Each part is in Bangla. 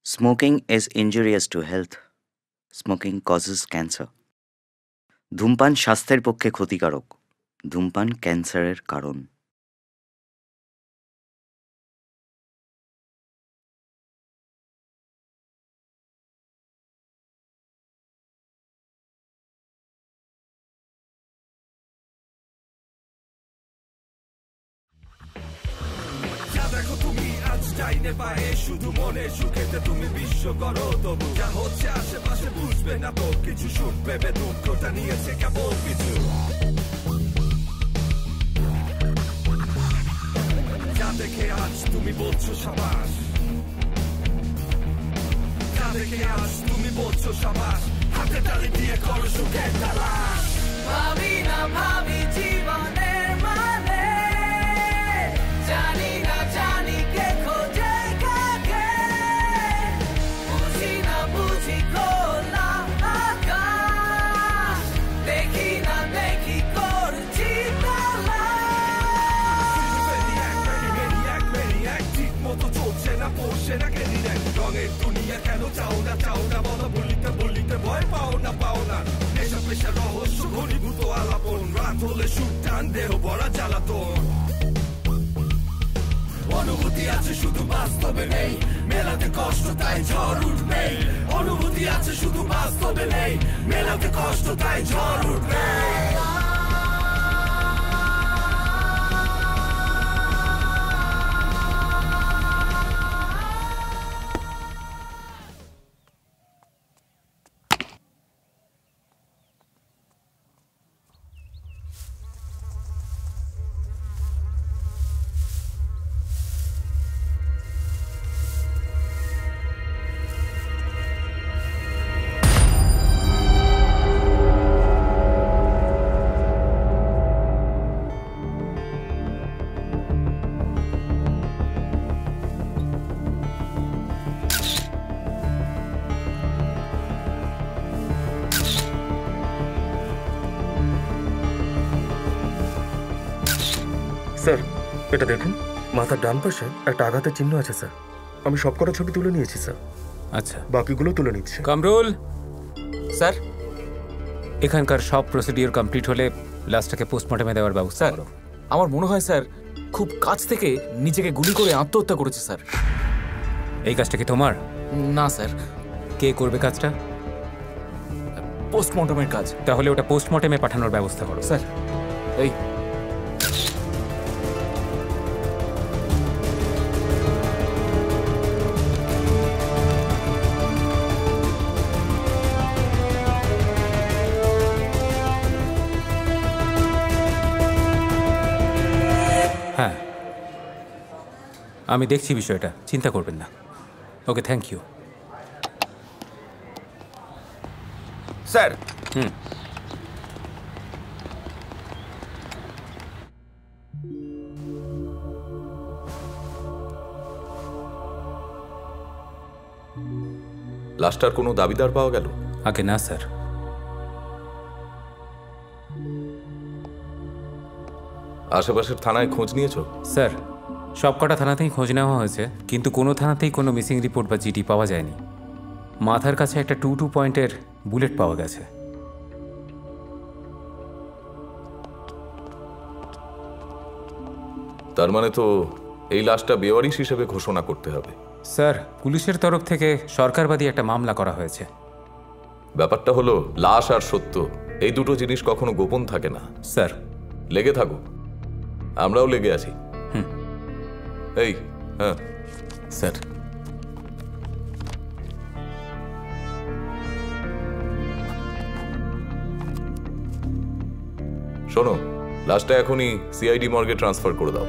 Smoking is injurious to health. Smoking causes cancer. ধূমপান স্বাস্থ্যের পক্ষে ক্ষতিকারক। ধূমপান ক্যান্সারের কারণ। দেখো তুমি আজ চাইনে পায়ে শুধু মনে সুখেতে তুমি বিশ্ব করো তবু যা হচ্ছে আশেপাশে বুঝবে না তো কিছু সুখ ভেবে দুঃখটা নিয়েছে কেবল কিছু যা দেখে আজ তুমি বলছো সাবাস যা দেখে আজ তুমি বলছো সাবাস হাতে তালি দিয়ে করো সুখের তালাশ ভাবি না ভাবি জীবনের মানে জানি না জানি কে খোঁজে কাকে বুঝি না বুঝি খোলা আকাশ দেখি না দেখি করছি তালাশ ঠিক মতো চলছে না পড়ছে না কেনি রঙের দুনিয়া কেন চাও না বলো বলিতে বলিতে ভয় পাও না নেশা পেশা রহস্য ঘনীভূত আলাপন রাত হলে সুখ টান দেহ বড়া জ্বালাতন অনুভূতি আছে শুধু বাস্তবে নেই মেলাতে কষ্ট তাই ঝড় উঠবে অনুভূতি আছে শুধু বাস্তবে নেই মেলাতে কষ্ট তাই ঝড় উঠবে স্যার এটা দেখুন মাথার ডান পাশে একটা আঘাতের চিহ্ন আছে স্যার আমি সবকটা ছবি তুলে নিয়েছি স্যার আচ্ছা বাকিগুলো তুলে নিচ্ছি কামরুল স্যার এখানকার সব প্রসিডিওর কমপ্লিট হলে লাশটাকে পোস্টমর্টমে দেওয়ার ব্যবস্থা স্যার করো আমার মনে হয় স্যার খুব কাছ থেকে নিজেকে গুলি করে আত্মহত্যা করেছে স্যার এই কাজটা কি তোমার? না স্যার কে করবে কাজটা? পোস্টমর্টমের কাজ। তাহলে ওটা পোস্টমর্টমে পাঠানোর ব্যবস্থা করো। স্যার এই হ্যাঁ আমি দেখছি বিষয়টা, চিন্তা করবেন না। ওকে, থ্যাংক ইউ স্যার। লাশটার কোনো দাবিদার পাওয়া গেল? আগে না স্যার। আশেপাশের থানায় খোঁজ নিয়েছো? স্যার সবকটা থানাতেই খোঁজ নেওয়া হয়েছে, কিন্তু কোনো থানাতেই কোনো মিসিং রিপোর্ট বা জিডি পাওয়া যায়নি। মাথার কাছে একটা 22 পয়েন্টের বুলেট পাওয়া গেছে। তার মানে তো এই লাশটা বেওয়ারিশ হিসেবে ঘোষণা করতে হবে। স্যার পুলিশের তরফ থেকে সরকারবাদী একটা মামলা করা হয়েছে। ব্যাপারটা হলো লাশ আর সত্য এই দুটো জিনিস কখনো গোপন থাকে না। স্যার লেগে থাকো, আমরাও লেগে আছি। এই হ্যাঁ স্যার। শোনো, লাশটা এখনই সিআইডি মর্গে ট্রান্সফার করে দাও।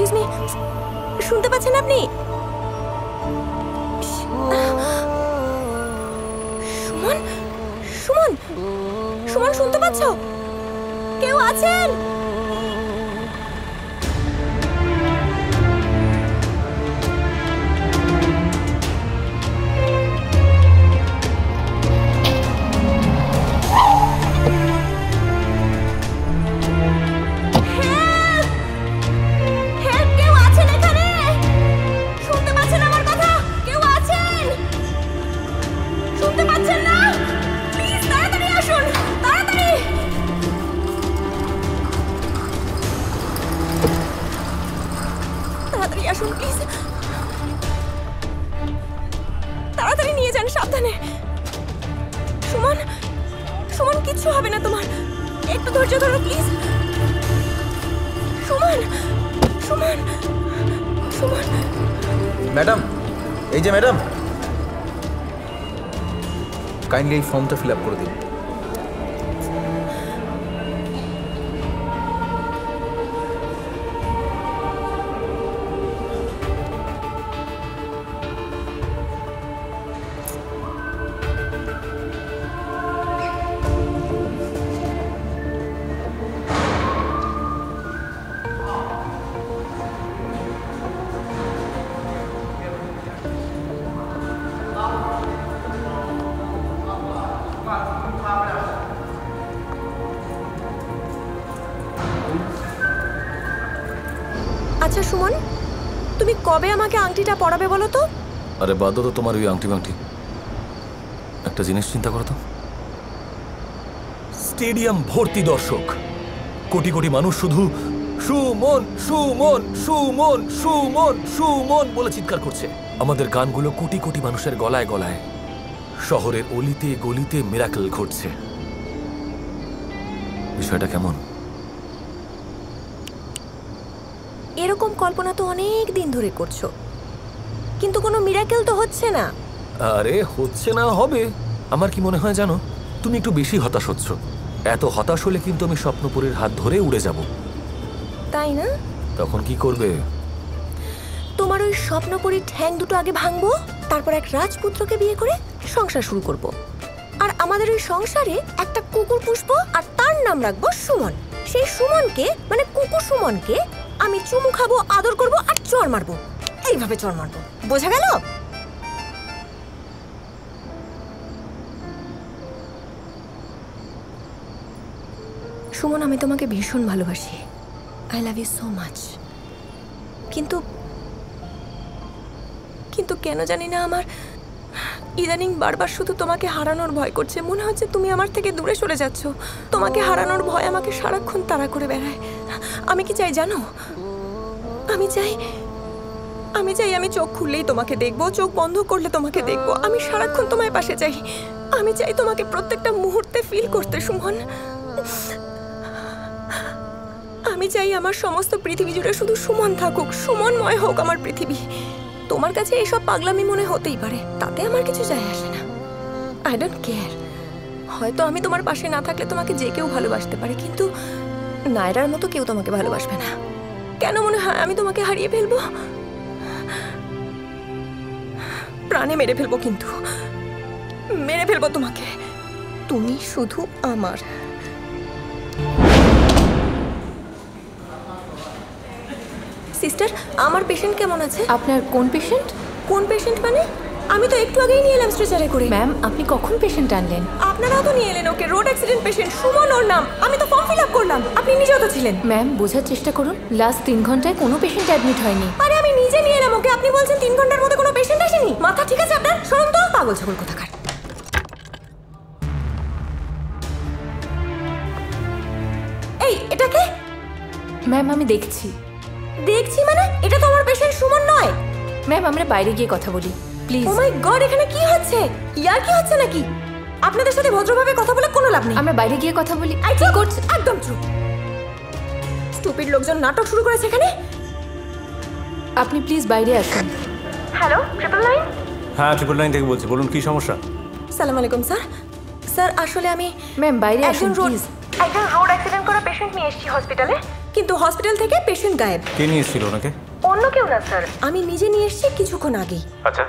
এক্সকিউজ মি, শুনতে পাচ্ছেন আপনি? সুমন, সুমন, সুমন শুনতে পাচ্ছো? কেউ আছেন? তাড়াতাড়ি নিয়ে যান, সাবধানে। সুমন, সুমন, কিচ্ছু হবে না তোমার, একটু ধৈর্য ধরো প্লিজ। সুমন, সুমন, সুমন। ম্যাডাম, এই যে ম্যাডাম, কাইন্ডলি এই ফর্মটা ফিল আপ করে দিন। আচ্ছা সুমন, তুমি কবে আমাকে আংটিটা পরাবে বলো তো? আরে বাদ দাও তো তোমার ওই আংটি মাংটি, একটা জিনিস চিন্তা করো তো, স্টেডিয়াম ভর্তি দর্শক, কোটি কোটি মানুষ শুধু সুমন সুমন সুমন সুমন সুমন বলে চিৎকার করছে। আমাদের গানগুলো কোটি কোটি মানুষের গলায় গলায়, শহরের অলিতে গলিতে মিরাকেল ঘটছে। বিষয়টা কেমন? এরকম কল্পনা তো অনেক দিন ধরে করছো, কিন্তু কোনো মিরাকেল তো হচ্ছে না। আরে হচ্ছে না, হবে। আমার কি মনে হয় জানো, তুমি একটু বেশি হতাশ হচ্ছ। এত হতাশ হলে কিন্তু আমি স্বপ্নপুরীর হাত ধরে উড়ে যাব। তাই না? তখন কি করবে? তোমার ওই স্বপ্নপুরীর ঠ্যাং দুটো আগে ভাঙবো, তারপর এক রাজপুত্রকে বিয়ে করে সংসার শুরু করব। আর আমাদের ওই সংসারে একটা কুকুর পুষবো, আর তার নাম রাখবো সুমন। সেই সুমনকে, মানে কুকুর সুমনকে আমি চুমু খাবো, আদর করব আর চড় মারবো। এইভাবে চড় মারবো, বোঝা গেল? সুমন, আমি তোমাকে ভীষণ ভালোবাসি। I love you so much. কিন্তু কিন্তু কেন জানি না আমার ইদানিং বারবার শুধু তোমাকে হারানোর ভয় করছে। মনে হচ্ছে তুমি আমার থেকে দূরে সরে যাচ্ছ। তোমাকে হারানোর ভয় আমাকে সারাক্ষণ তাড়া করে বেড়ায়। আমি কি চাই জানো? আমি চাই আমি চোখ খুললেই তোমাকে দেখবো, চোখ বন্ধ করলে তোমাকে দেখবো। আমি সারাক্ষণ তোমার পাশে চাই। আমি চাই তোমাকে প্রত্যেকটা মুহূর্তে ফিল করতে সুমন। আমি চাই আমার সমস্ত পৃথিবী জুড়ে শুধু সুমন থাকুক, সুমনময় হোক আমার পৃথিবী। তোমার কাছে এসব পাগলামি মনে হতেই পারে, তাতে আমার কিছু যায় আসে না। I don't care. হয়তো আমি তোমার পাশে না থাকলে তোমাকে যে কেউ ভালোবাসতে পারে, কিন্তু নায়রার মতো কেউ তোমাকে ভালোবাসবে না। কেন মনে হয় আমি তোমাকে হারিয়ে ফেলবো? প্রাণে মেরে ফেলবো, কিন্তু মেরে ফেলবো তোমাকে। তুমি শুধু আমার। সিস্টার, আমার পেশেন্ট কেমন আছে? আপনার কোন পেশেন্ট? কোন পেশেন্ট মানে? আমি তো একটু আগেই নিয়ে এলাম স্ট্রেচারে করে। ম্যাম, আপনি কখন পেশেন্ট আনলেন? আপনারাও তো নিয়ে এলেন ওকে। রোড অ্যাক্সিডেন্ট পেশেন্ট, সুমন ওর নাম। আমি তো ফর্ম ফিল আপ করলাম, আপনি নিজেও তো ছিলেন। ম্যাম, বোঝার চেষ্টা করুন, লাস্ট 3 ঘন্টায় কোনো পেশেন্ট অ্যাডমিট হয়নি। আরে আমি নিজে নিয়ে এলাম ওকে, আপনি বলছেন 3 ঘন্টার মধ্যে কোনো পেশেন্ট আসেনি? মাথা ঠিক আছে আপনার? শুনুন তো, পাগল ছাগল কোথাকার। এই, এটাকে? ম্যাম, আমি দেখছি। দেখছি মানে? এটা তো আমার পেশেন্ট সুমন নয়। ম্যাম, আমরা বাইরে গিয়ে কথা বলি প্লিজ। ও মাই গড, এখানে কি হচ্ছে? ইয়ার কি হচ্ছে নাকি? আপনাদের সাথে ভদ্রভাবে কথা বলে কোনো লাভ নেই। আমরা বাইরে গিয়ে কথা বলি। আই কি করছে? একদম চুপ। স্টুপিড লোকজন নাটক শুরু করেছে এখানে। আপনি প্লিজ বাইরে আসুন। হ্যালো, 999? হ্যাঁ, 999 থেকে বলছি, বলুন কি সমস্যা? সালাম আলাইকুম স্যার। স্যার, আসলে আমি ম্যাম বাইরে আসুন প্লিজ। একজন রোড অ্যাক্সিডেন্ট করা পেশেন্ট নিয়ে এসেছি হসপিটালে। কিন্তু হসপিটাল থেকে পেশেন্ট গায়েব। কে নিয়ে এসেছিল ওনাকে? অন্য কেউ না স্যার, আমি নিজে নিয়ে এসেছি কিছুক্ষণ আগেই। আচ্ছা,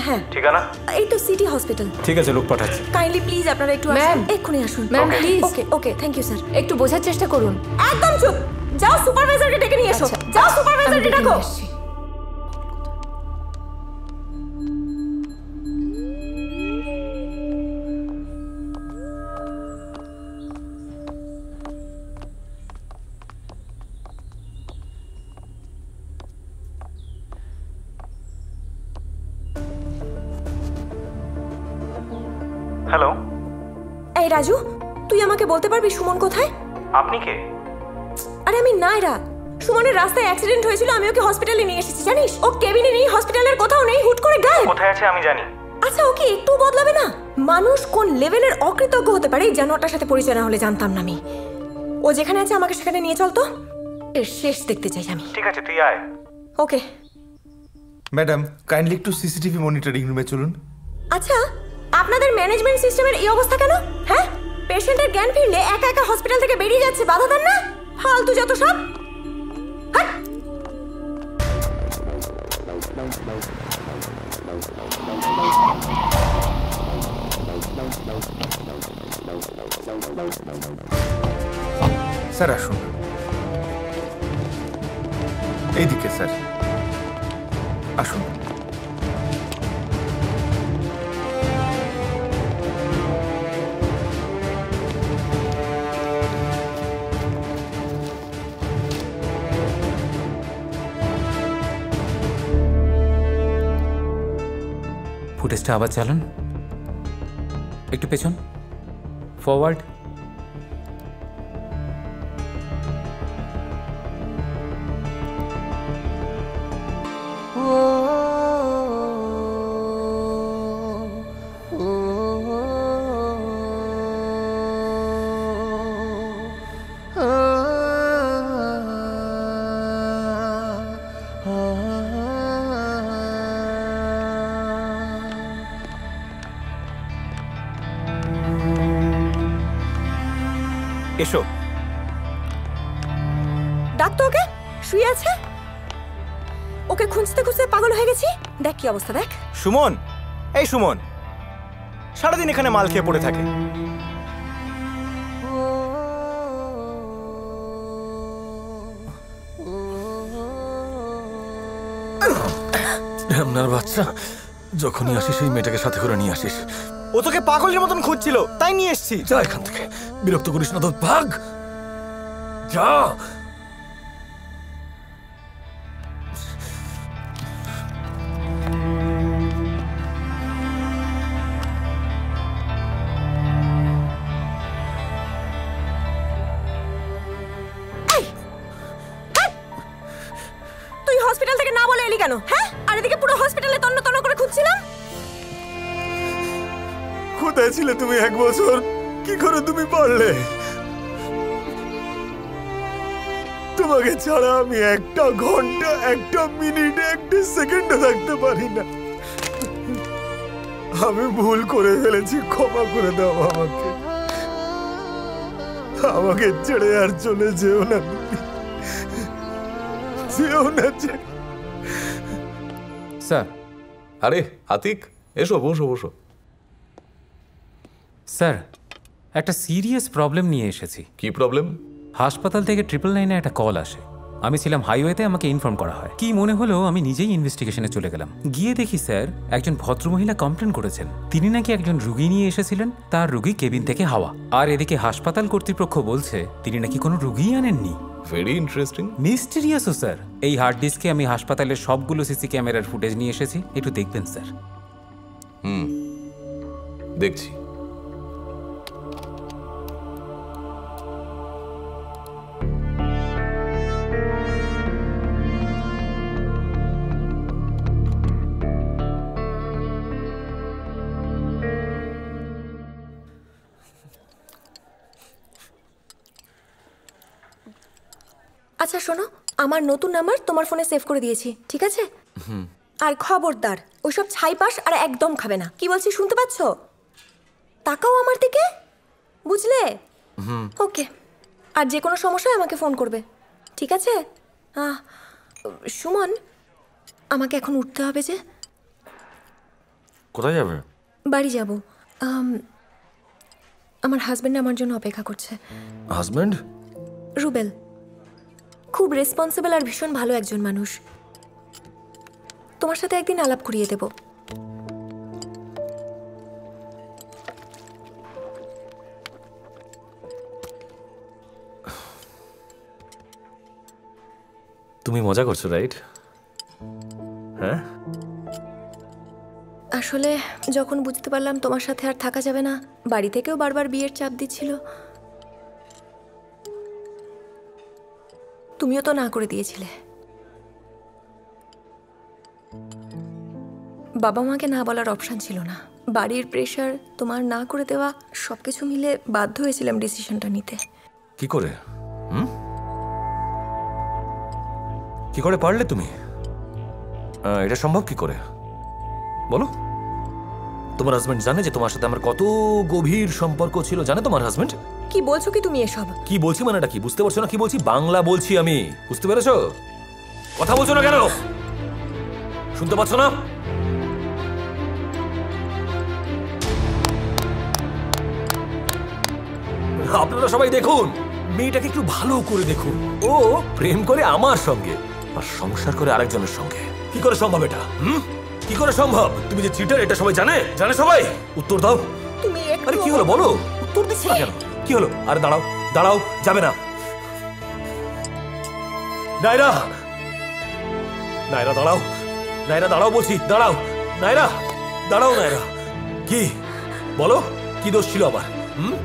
হ্যাঁ ঠিকানা? এই তো সিটি হসপিটাল। ঠিক আছে, লোক পাঠাচ্ছি। কাইন্ডলি প্লিজ আপনারা একটু ম্যাম, এক্ষুনি আসুন। Ma'am please. Okay okay, thank you sir. একটু বোঝার চেষ্টা করুন। একদম চুপ, যাও সুপারভাইজারকে ডেকে নিয়ে এসো। আচ্ছা, যাও আমি সুপারভাইজারকে ডেকে ডাকো। নিয়ে আসছি। হ্যালো, এই রাজু, তুই আমাকে বলতে পারবি সুমন কোথায়? আপনি কে? আরে আমি নায়রা। সুমনের রাস্তায় অ্যাক্সিডেন্ট হয়েছিল, আমি ওকে হসপিটালে নিয়ে এসেছি জানিস। ও কেবিনে নেই, হসপিটালের কোথাও নেই, হুট করে গায়েব। কোথায় আছে আমি জানি। আচ্ছা, ওকে একটু বদলাবে না? মানুষ কোন লেভেলের অকৃতজ্ঞ হতে পারে এই জানোয়ারটার সাথে পরিচয় না হলে জানতাম না আমি। ও যেখানে আছে আমাকে সেখানে নিয়ে চল তো, এর শেষ দেখতে চাই আমি। ঠিক আছে, তুই আয়। ওকে। ম্যাডাম, কাইন্ডলি একটু সিসিটিভি মনিটরিং রুমে চলুন। আচ্ছা, আপনাদের ম্যানেজমেন্ট সিস্টেমের এই অবস্থা কেন? হ্যাঁ, পেশেন্টের জ্ঞান ফিরলে একা একা হসপিটাল থেকে বেরিয়ে যাচ্ছে, বাধা দেন না? ফালতু যত সব। হাট! স্যার আসুন, এইদিকে স্যার আসুন। ফুটেজটা আবার চালান, একটু পেছন, ফরওয়ার্ড। এসো। ডাক তো ওকে, শুয়ে আছে। ওকে খুঁজতে খুঁজতে পাগল হয়ে গেছি। দেখ কি অবস্থা, দেখ। সুমন, এই সুমন সারাদিন এখানে মাল খেয়ে পড়ে থাকে। আপনার বাচ্চা, যখনই আসিস এই মেয়েটাকে সাথে করে নিয়ে আসিস। ও তোকে পাগলের মতন খুঁজছিল, তাই নিয়ে এসেছি। যা এখান থেকে, বিরক্ত করিস না তো, ভাগ যা। তুই হসপিটাল থেকে না বলে এলি কেন? হ্যাঁ, আর এদিকে পুরো হসপিটালে তন্ন তন্ন করে খুঁজছিলাম। কোথায় ছিলে তুমি 1 বছর? কি করে তুমি পারলে? তোমাকে ছাড়া আমি একটা ঘন্টা, একটা মিনিট, একটা সেকেন্ডও থাকতে পারি না। আমি ভুল করে ফেলেছি, ক্ষমা করে দাও আমাকে। আমাকে ছেড়ে আর চলে যেও না, যেও না। স্যার। আরে আতিক, এসো, বসো বসো। স্যার, একটা সিরিয়াস প্রবলেম নিয়ে এসেছি। কি প্রবলেম? হাসপাতাল থেকে 999-এ একটা কল আসে। আমি ছিলাম হাইওয়েতে, আমাকে ইনফর্ম করা হয়। কি মনে হলো, আমি নিজেই ইনভেস্টিগেশনে চলে গেলাম। গিয়ে দেখি স্যার, একজন ভদ্রমহিলা কমপ্লেন করেছেন তিনি নাকি একজন রুগী নিয়ে এসেছিলেন, তার রুগী কেবিন থেকে হাওয়া। আর এদিকে হাসপাতাল কর্তৃপক্ষ বলছে তিনি নাকি কোনো রুগীই আনেননি। Very interesting. মিস্টেরিয়াসও স্যার। এই হার্ড ডিস্কে আমি হাসপাতালের সবগুলো সিসি ক্যামেরার ফুটেজ নিয়ে এসেছি, একটু দেখবেন স্যার। দেখছি। আচ্ছা শোনো, আমার নতুন নাম্বার তোমার ফোনে সেভ করে দিয়েছি, ঠিক আছে? আর খবরদার ওইসব ছাইপাস আর একদম খাবে না। কি বলছি শুনতে পাচ্ছ? তাকাও আমার দিকে, বুঝলে? ওকে। আর যে কোনো সমস্যায় আমাকে ফোন করবে। ঠিক আছে? সুমন, আমাকে এখন উঠতে হবে যে। কোথায় যাবে? বাড়ি যাব। আমার হাজব্যান্ড আমার জন্য অপেক্ষা করছে। হাজব্যান্ড? রুবেল খুব রেসপন্সিবল আর ভীষণ ভালো একজন মানুষ। তোমার সাথে একদিন আলাপ করিয়ে দেব। তুমি মজা করছো, রাইট? হ্যাঁ, আসলে যখন বুঝতে পারলাম তোমার সাথে আর থাকা যাবে না, বাড়ি থেকেও বারবার বিয়ের চাপ দিচ্ছিল, তুমিও তো না করে দিয়েছিলে। বাবা মাকে না বলার অপশন ছিল না, বাড়ির প্রেশার, তোমার না করে দেওয়া, সবকিছু মিলে বাধ্য হয়েছিলাম ডিসিশনটা নিতে। কি করে? কি করে পারলে তুমি? এটা সম্ভব কি করে বলো? তোমার হাজবেন্ড জানে যে তোমার সাথে আমার কত গভীর সম্পর্ক ছিল? জানে তোমার হাজবেন্ড? কি বলছো কি তুমি এসব? কি বলছি মানে এটা কি বুঝতে পারছো না? কি বলছি? বাংলা বলছি আমি, বুঝতে পেরেছো? কথা বলছো না কেন? শুনতে পাচ্ছ না? আপনারা সবাই দেখুন, মেয়েটাকে একটু ভালো করে দেখুন। ও প্রেম করে আমার সঙ্গে আর সংসার করে আরেকজনের সঙ্গে। কি করে সম্ভব এটা? কি করে সম্ভব? তুমি যে চিটার এটা সবাই জানে? জানে সবাই? উত্তর দাও। তুমি আরে কি হলো বলো? উত্তর দিচ্ছ না কেন? কি হলো? আরে দাঁড়াও দাঁড়াও, যাবে না। নাইরা, নাইরা দাঁড়াও, নাইরা দাঁড়াও বলছি, দাঁড়াও নাইরা, দাঁড়াও নাইরা। কি বলো? কি দোষ ছিল আমার?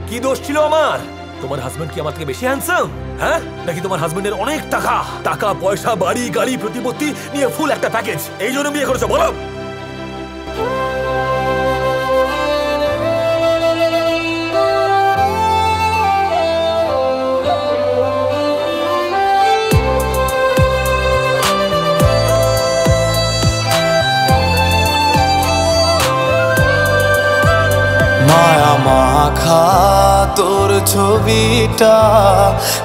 কি দোষ ছিল আমার? তোমার হাজবেন্ড কি আমার থেকে বেশি হ্যান্ডসাম? হ্যাঁ, নাকি তোমার হাজবেন্ডের অনেক টাকা, টাকা পয়সা, বাড়ি গাড়ি, প্রতিপত্তি নিয়ে ফুল একটা প্যাকেজ, এই জন্য বিয়ে করেছো? বলো। মায়া মাখা তোর ছবিটা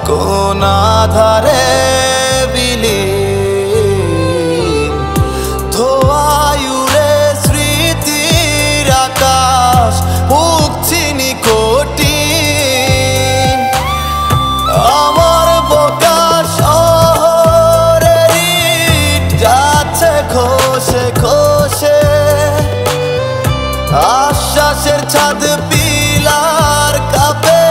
কোন আধারে বিলীন, ধোয়ায়ুরে স্মৃতির আকাশ ভুগছিনি কঠিন। আমার বোকা শহরের ইট যাচ্ছে খসে খসে, আশ্বাসের ছাদ পিলার কাপে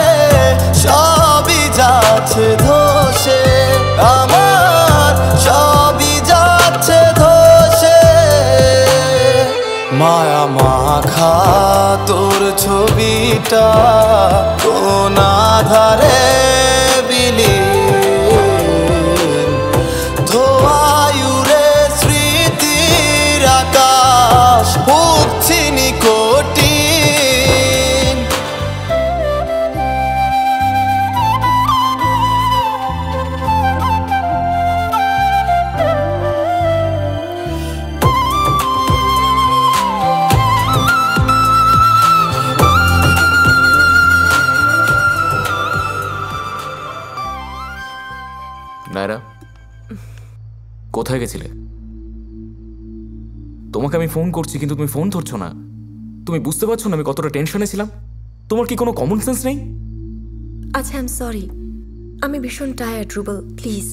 সবই যাচ্ছে ধসে, আমার সবই যাচ্ছে ধসে। মায়া মাখা তোর ছবিটা কোন আধারে বিলীন, ধোয়ায়ুরে স্মৃতির আকাশ ভুগছিনি কঠিন। নায়রা, কোথায় গেছিলে? তোমাকে আমি ফোন করছি কিন্তু তুমি ফোন ধরছো না। তুমি বুঝতে পারছো না আমি কতটা টেনশনে ছিলাম? তোমার কি কোনো কমন সেন্স নেই? আচ্ছা, আই এম সরি, আমি ভীষণ টায়ার্ড রুবেল, প্লিজ।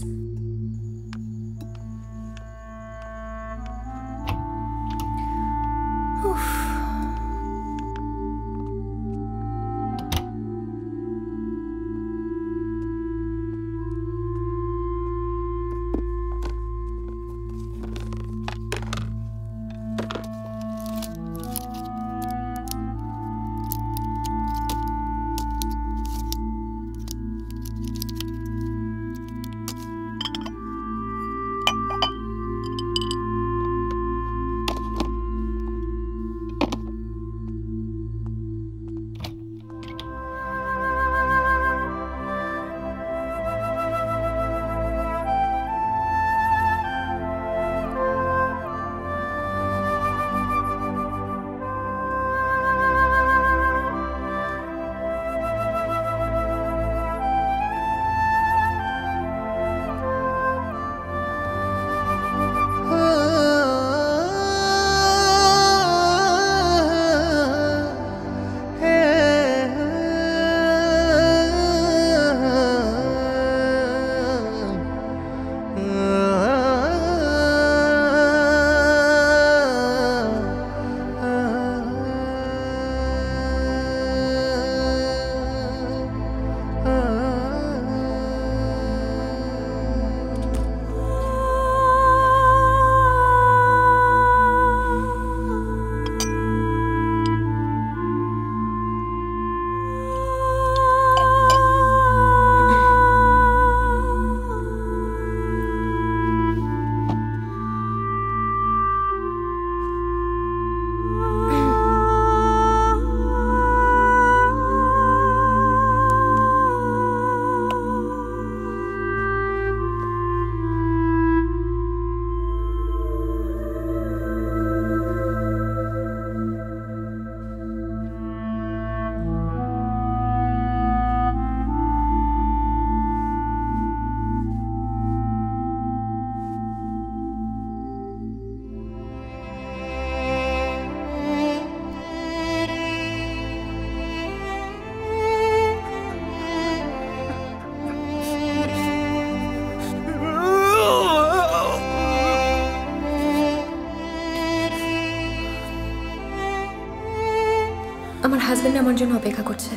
আমার হাজবেন্ড আমার জন্য অপেক্ষা করছে।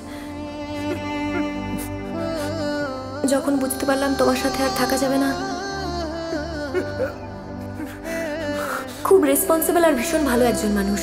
যখন বুঝতে পারলাম তোমার সাথে আর থাকা যাবে না, খুব রেসপন্সিবল আর ভীষণ ভালো একজন মানুষ।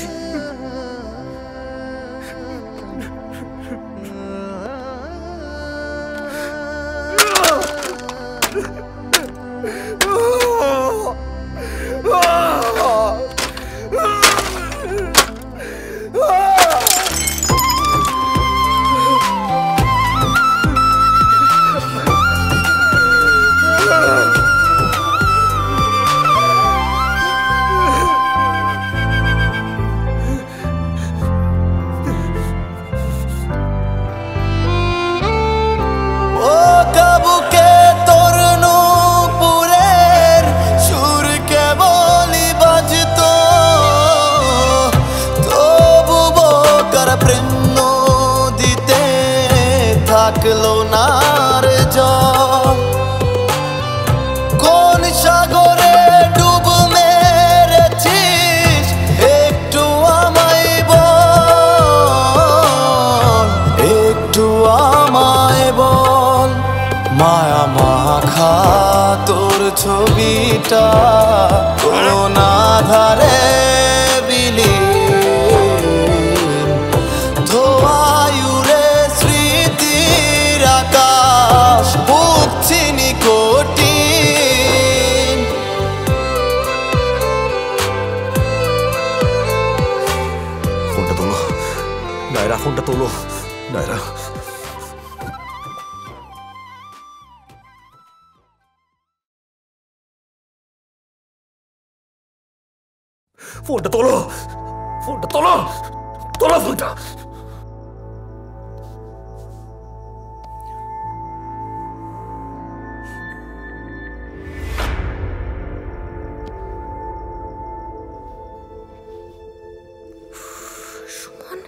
ছবিটা কোন আধারে বিলীন, ধোয়ায়ুরে স্মৃতির আকাশ বুঝছি নিকটিন। ফোনটা তোলো নায়রা, ফোনটা তোলো নায়রা। ফোনটা তোলো, ফোনটা তোলো, তোলো ফোনটা। সুমন,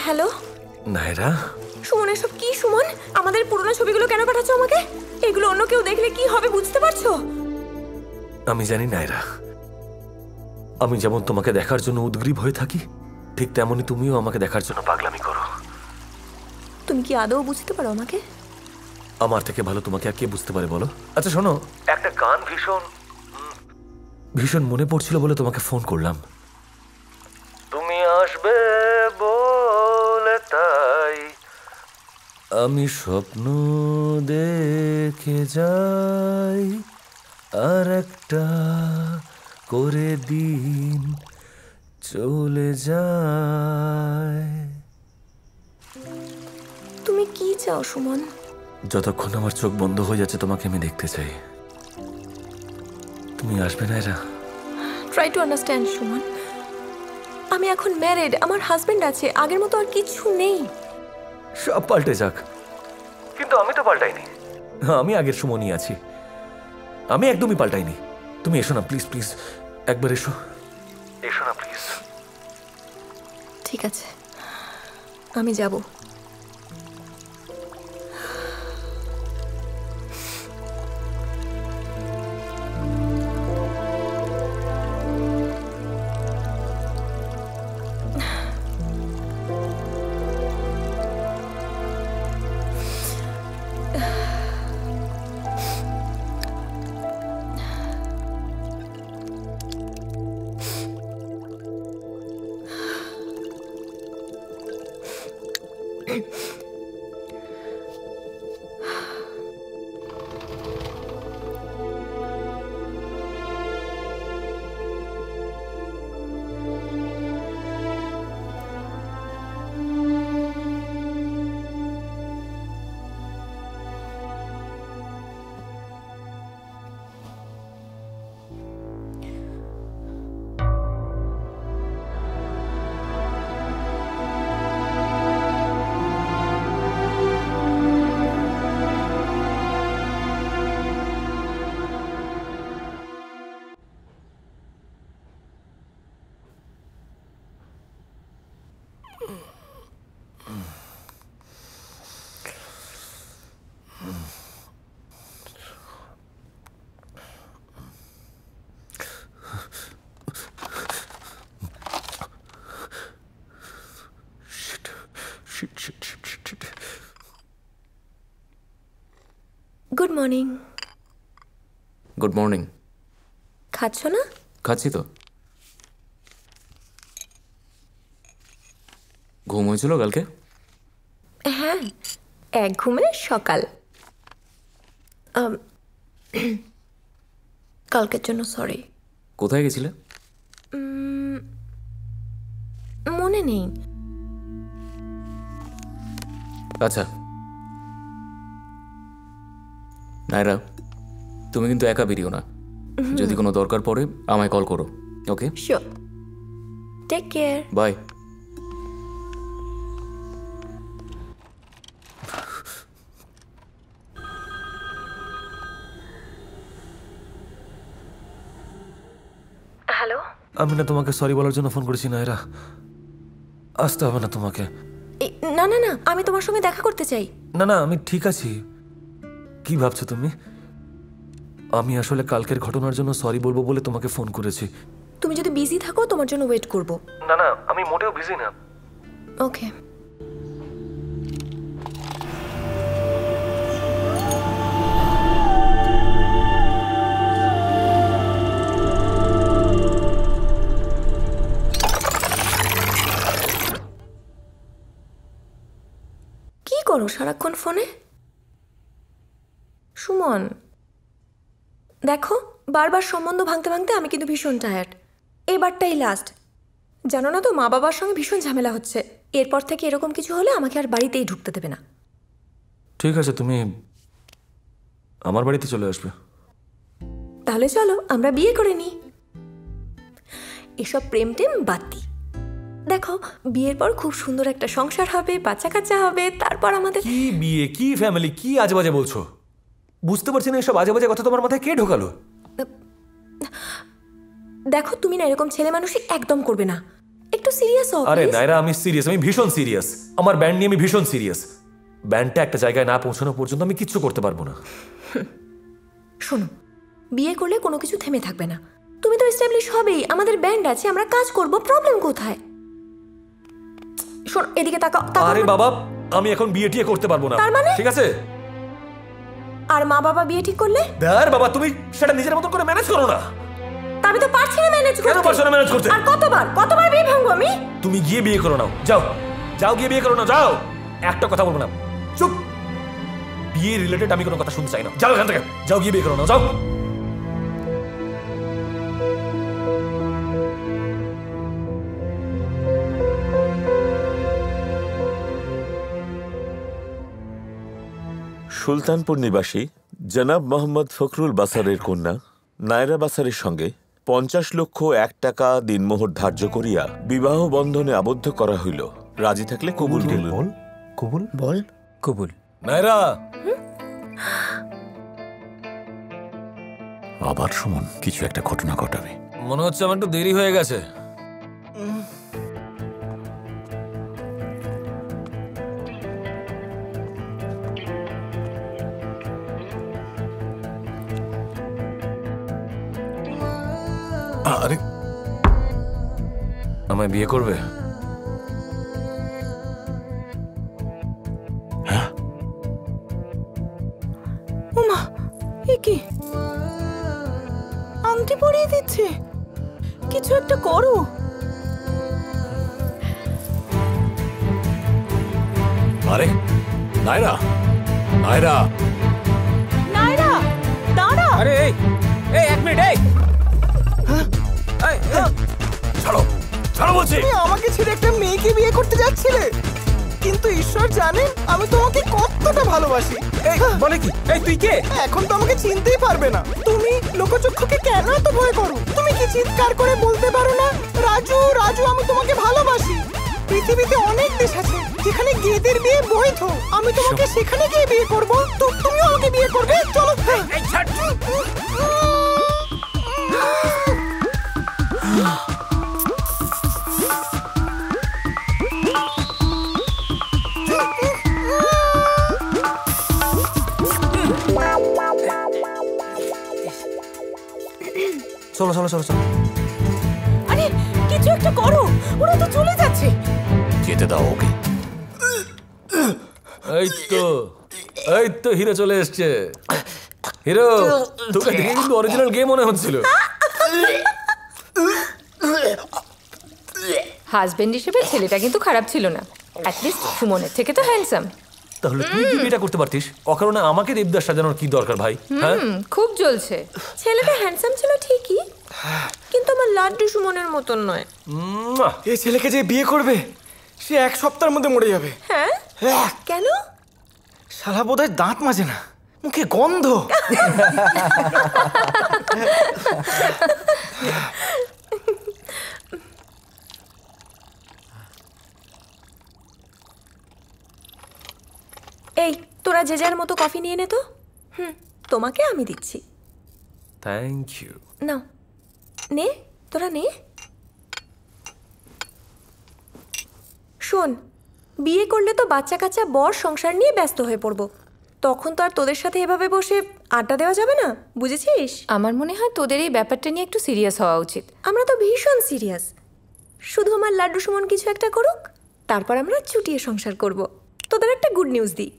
হ্যালো নায়রা। সুমন, এসব কি সুমন? আমাদের পুরনো ছবিগুলো কেন পাঠাচ্ছ আমাকে? এগুলো অন্য কেউ দেখলে কি হবে বুঝতে পারছো? আমি জানি নায়রা, আমি যেমন তোমাকে দেখার জন্য উদ্গ্রীব হয়ে থাকি, ঠিক তেমনি তুমিও আমাকে দেখার জন্য পাগলামি করো। তুমি কি আদৌ বুঝতে পারো আমাকে? আমার থেকে ভালো তোমাকে আর কে বুঝতে পারে বলো? আচ্ছা শোনো, একটা গান ভীষণ ভীষণ মনে পড়ছিল বলে তোমাকে ফোন করলাম। তুমি আসবে বলে তাই আমি স্বপ্ন দেখে যাই, আর একটা করে দিন চলে যায়। তুমি কি চাও সুমন? যতক্ষণ আমার চোখ বন্ধ হয়ে যাচ্ছে তোমাকে আমি দেখতে চাই। তুমি আসবে না এরা? ট্রাই টু আন্ডারস্ট্যান্ড সুমন, আমি এখন ম্যারিড, আমার হাজবেন্ড আছে, আগের মতো আর কিছু নেই। সব পাল্টে যাক, কিন্তু আমি তো পাল্টাইনি। আমি আগের সুমনই আছি, আমি একদমই পাল্টাইনি। তুমি এসো না প্লিজ, প্লিজ একবার এসো, এসো না প্লিজ। ঠিক আছে, আমি যাব। Good morning. Good morning. খাচ্ছ না? খাচ্ছি তো। ঘুম হয়েছিল কালকে? হ্যাঁ, এক ঘুমে সকাল। কালকের জন্য সরি। কোথায় গেছিলে? মনে নেই। আচ্ছা নায়রা, তুমি কিন্তু একা বেরিও না। যদি কোনো দরকার পড়ে আমায় কল করো। Okay? Sure. Take care. Bye. Hello. আমি না তোমাকে সরি বলার জন্য ফোন করেছি নায়রা। আসতে হবে না তোমাকে। না না না, আমি তোমার সঙ্গে দেখা করতে চাই। না না, আমি ঠিক আছি। কি ভাবছো তুমি? আমি আসলে কালকের ঘটনার জন্য সরি বলবো বলে তোমাকে ফোন করেছি। তুমি যদি বিজি থাকো তোমার জন্য ওয়েট করব। না না, আমি মোটেও বিজি না। ওকে। কি করো সারাক্ষণ ফোনে? সুমন দেখো, বারবার সম্বন্ধ ভাঙতে ভাঙতে আমি কিন্তু ভীষণ টায়ার্ড। এবারটাই লাস্ট। জানো না তো, মা বাবার সঙ্গে ভীষণ ঝামেলা হচ্ছে। এরপর থেকে এরকম কিছু হলে আমাকে আর বাড়িতেই ঢুকতে দেবে না। ঠিক আছে, তুমি আমার বাড়িতে চলে আসবে। তাহলে চলো আমরা বিয়ে করে নিই। এসব প্রেম টেম বাদ দিই। দেখো, বিয়ের পর খুব সুন্দর একটা সংসার হবে, বাচ্চা কাচ্চা হবে, তারপর আমাদের কি বিয়ে, কি ফ্যামিলি, কি আজেবাজে বলছো? বুঝতে পারছি না, এসব আজেবাজে কথা তোমার মাথায় কে ঢোকালো? দেখো, তুমি না এরকম ছেলে মানুষই একদম করবে না। একটু সিরিয়াস হও। আরে নায়রা, আমি সিরিয়াস, আমি ভীষণ সিরিয়াস। আমার ব্যান্ড নিয়ে আমি ভীষণ সিরিয়াস। ব্যান্ডটা একটা জায়গায় না পৌঁছানো পর্যন্ত আমি কিচ্ছু করতে পারবো না। শোনো, বিয়ে করলে কোনো কিছু থেমে থাকবে না। তুমি তো এস্টাবলিশ হবেই, আমাদের ব্যান্ড আছে, আমরা কাজ করব, প্রবলেম কোথায়? শোনো, এদিকে তাকাও। আরে বাবা, আমি এখন বিয়ে টিয়ে করতে পারবো না। তার মানে? ঠিক আছে। আর মা বাবা বিয়ে ঠিক করলে? আর বাবা, তুমি সেটা নিজের মতো করে ম্যানেজ করো না। আমি তো পারছি না ম্যানেজ করতে। কেন পারছো না ম্যানেজ করতে? আর কতবার বিয়ে ভাঙবো আমি? তুমি গিয়ে বিয়ে করো নাও, যাও যাও, গিয়ে বিয়ে করো না, যাও। একটা কথা বলবো না, চুপ। বিয়ে রিলেটেড আমি কোনো কথা শুনতে চাই না। যাও এখান থেকে, যাও গিয়ে বিয়ে করো না, যাও। সুলতানপুর নিবাসী জনাব মোহাম্মদ ফখরুল বাসারের কন্যা নায়রা বাসারের সঙ্গে ৫০ লক্ষ ১ টাকা দিনমোহর ধার্য করিয়া বিবাহ বন্ধনে আবদ্ধ করা হইল। রাজি থাকলে কবুল বল। কবুল বল। কবুল। নায়রা। আবার সুমন কিছু একটা ঘটনা ঘটাবে মনে হচ্ছে। আমার একটু দেরি হয়ে গেছে। আরে, আমায় বিয়ে করবে? হ্যাঁ। ওমা, এ কি? আংটি পরিয়ে দিচ্ছে। কিছু একটা করো। আরে নায়রা, নায়রা, নায়রা দাঁড়া। আরে এই এক মিনিট, এই ছাড়ো, ছাড়ো বলছি। তুমি আমাকে ছেড়ে একটা মেয়েকে বিয়ে করতে যাচ্ছিলে, কিন্তু ঈশ্বর জানেন আমি তোমাকে কতটা ভালোবাসি। বলে কি? এই তুই কে? এখন তো আমাকে চিনতেই পারবে না। তুমি লোকচক্ষুকে কেন এত ভয় করো? তুমি কি চিৎকার করে বলতে পারো না, রাজু রাজু আমি তোমাকে ভালোবাসি? পৃথিবীতে অনেক দেশ আছে যেখানে গেদের বিয়ে বৈধ। আমি তোমাকে সেখানে গিয়ে বিয়ে করব। তুমিও আমাকে বিয়ে করবে? চলো। চলো চলো চলো চলো। আরে কিছু একটা করো, ওরা তো চলে যাচ্ছে। যেতে দাও ওকে। এই তো হিরো চলে এসছে। হিরো, তোকে দেখে কিন্তু অরিজিনাল গেম মনে হচ্ছিল। হাজবেন্ড হিসেবে ছেলেটা কিন্তু খারাপ ছিল না, অ্যাটলিস্ট সুমনের থেকে তো হ্যান্ডসাম। তাহলে তুই কি বিয়েটা করতে পারতিস? অকারণে আমাকে দেবদাস সাজানোর কি দরকার ভাই? হ্যাঁ, খুব জ্বলছে। ছেলেটা হ্যান্ডসাম ছিল ঠিকই, কিন্তু আমার লাড্ডু সুমনের মতন নয়। এই ছেলেকে যে বিয়ে করবে সে 1 সপ্তাহের মধ্যে মরে যাবে। হ্যাঁ? কেন? শালা বোধহয় দাঁত মাজে না, মুখে গন্ধ। এই তোরা যে যার মতো কফি নিয়ে নে তো। তোমাকে আমি দিচ্ছি। Thank you. নাও নে, তোরা নে। শোন, বিয়ে করলে তো বাচ্চা কাচ্চা বর সংসার নিয়ে ব্যস্ত হয়ে পড়বো, তখন তো আর তোদের সাথে এভাবে বসে আড্ডা দেওয়া যাবে না, বুঝেছিস? আমার মনে হয় তোদের এই ব্যাপারটা নিয়ে একটু সিরিয়াস হওয়া উচিত। আমরা তো ভীষণ সিরিয়াস। শুধু আমার লাড্ডু সুমন কিছু একটা করুক, তারপর আমরা চুটিয়ে সংসার করব। তোদের একটা গুড নিউজ দিই,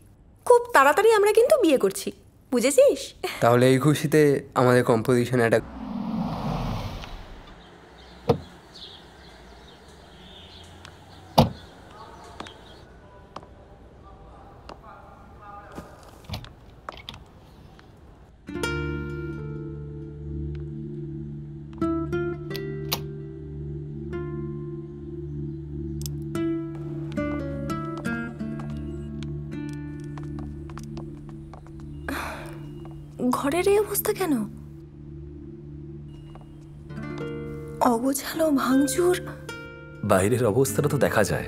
খুব তাড়াতাড়ি আমরা কিন্তু বিয়ে করছি, বুঝেছিস? তাহলে এই খুশিতে আমাদের কম্পোজিশন একটা ঘরের এই অবস্থা কেন? অগোছালো, ভাঙচুর। বাইরের অবস্থাটা তো দেখা যায়।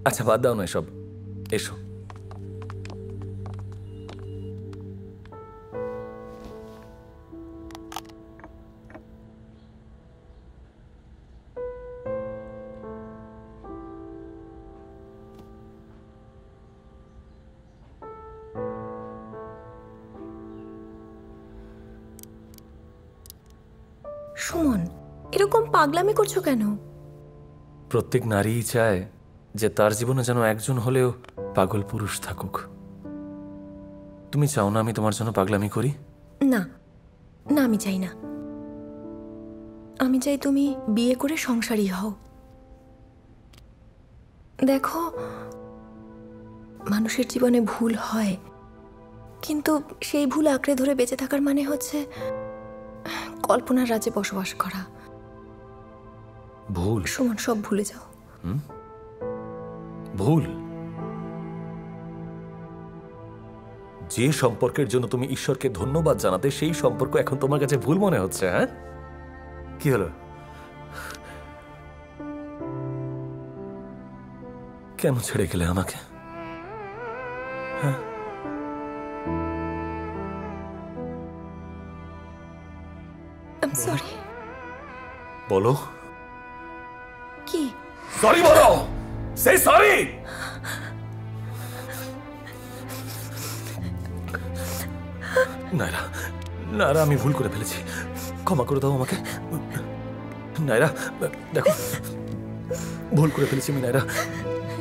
আচ্ছা বাদ দাও না এসব, এসো। সুমন, এরকম পাগলামি করছো কেন? প্রত্যেক নারীই চায় যে তার জীবনে যেন একজন হলেও পাগল পুরুষ থাকুক। তুমি চাও না আমি তোমার জন্য পাগলামি করি? না না, আমি চাই না। আমি চাই তুমি বিয়ে করে সংসারী হও। দেখো, মানুষের জীবনে ভুল হয়, কিন্তু সেই ভুল আঁকড়ে ধরে বেঁচে থাকার মানে হচ্ছে কল্পনার রাজ্যে বসবাস করা। ভুল সুমন, সব ভুলে যাও। ভুল? যে সম্পর্কের জন্য তুমি ঈশ্বরকে ধন্যবাদ জানাতে, সেই সম্পর্ক এখন তোমার কাছে ভুল মনে হচ্ছে? হ্যাঁ, কি হলো? কেন ছেড়ে গেলে আমাকে? হ্যাঁ, I'm sorry. বলো। কি? সরি বলো, সে সরি। নায়রা, নায়রা, আমি ভুল করে ফেলেছি, ক্ষমা করে দাও আমাকে। নায়রা দেখো, ভুল করে ফেলেছি আমি। নায়রা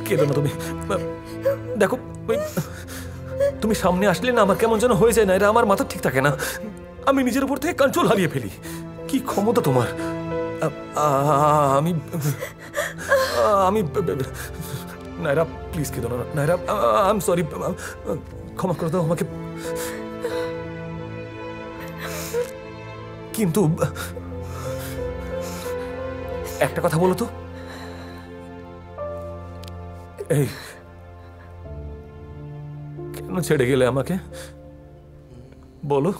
কেঁদো না তুমি। দেখো, তুমি সামনে আসলে না আমার কেমন যেন হয়ে যায়। নায়রা, আমার মাথা ঠিক থাকে না, আমি নিজের উপর থেকে কন্ট্রোল হারিয়ে ফেলি। কি ক্ষমতা তোমার! আমি আমি নায়রা, প্লিজ কেঁদো না। নায়রা, আই এম সরি, ক্ষমা করে দাও আমাকে। কিন্তু একটা কথা বলো তো, এই কেন ছেড়ে গেলে আমাকে? বলো।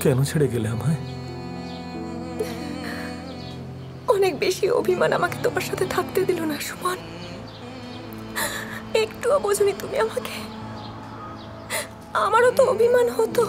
কেন ছেড়ে গেলে আমায়? অনেক বেশি অভিমান আমাকে তোমার সাথে থাকতে দিল না সুমন। একটুও বোঝনি তুমি আমাকে। আমারও তো অভিমান হতো।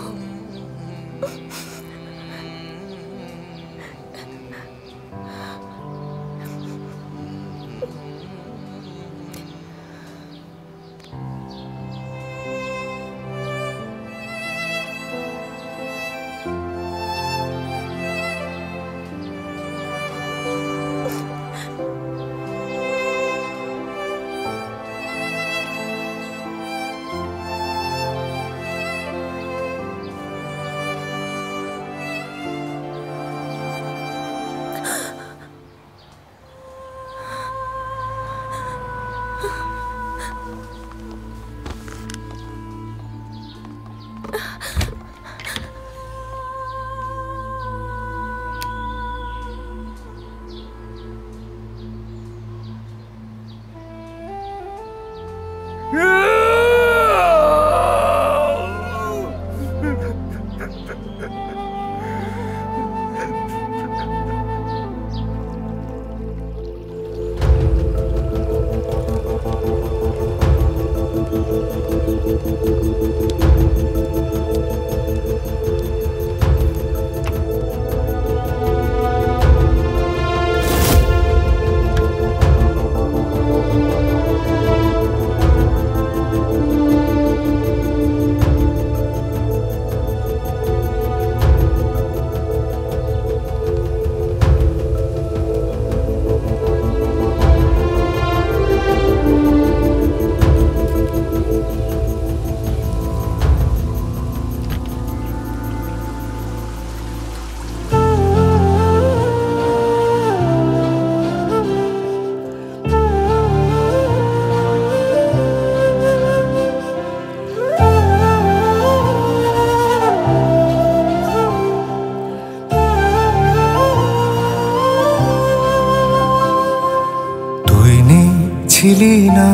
ছিলি না,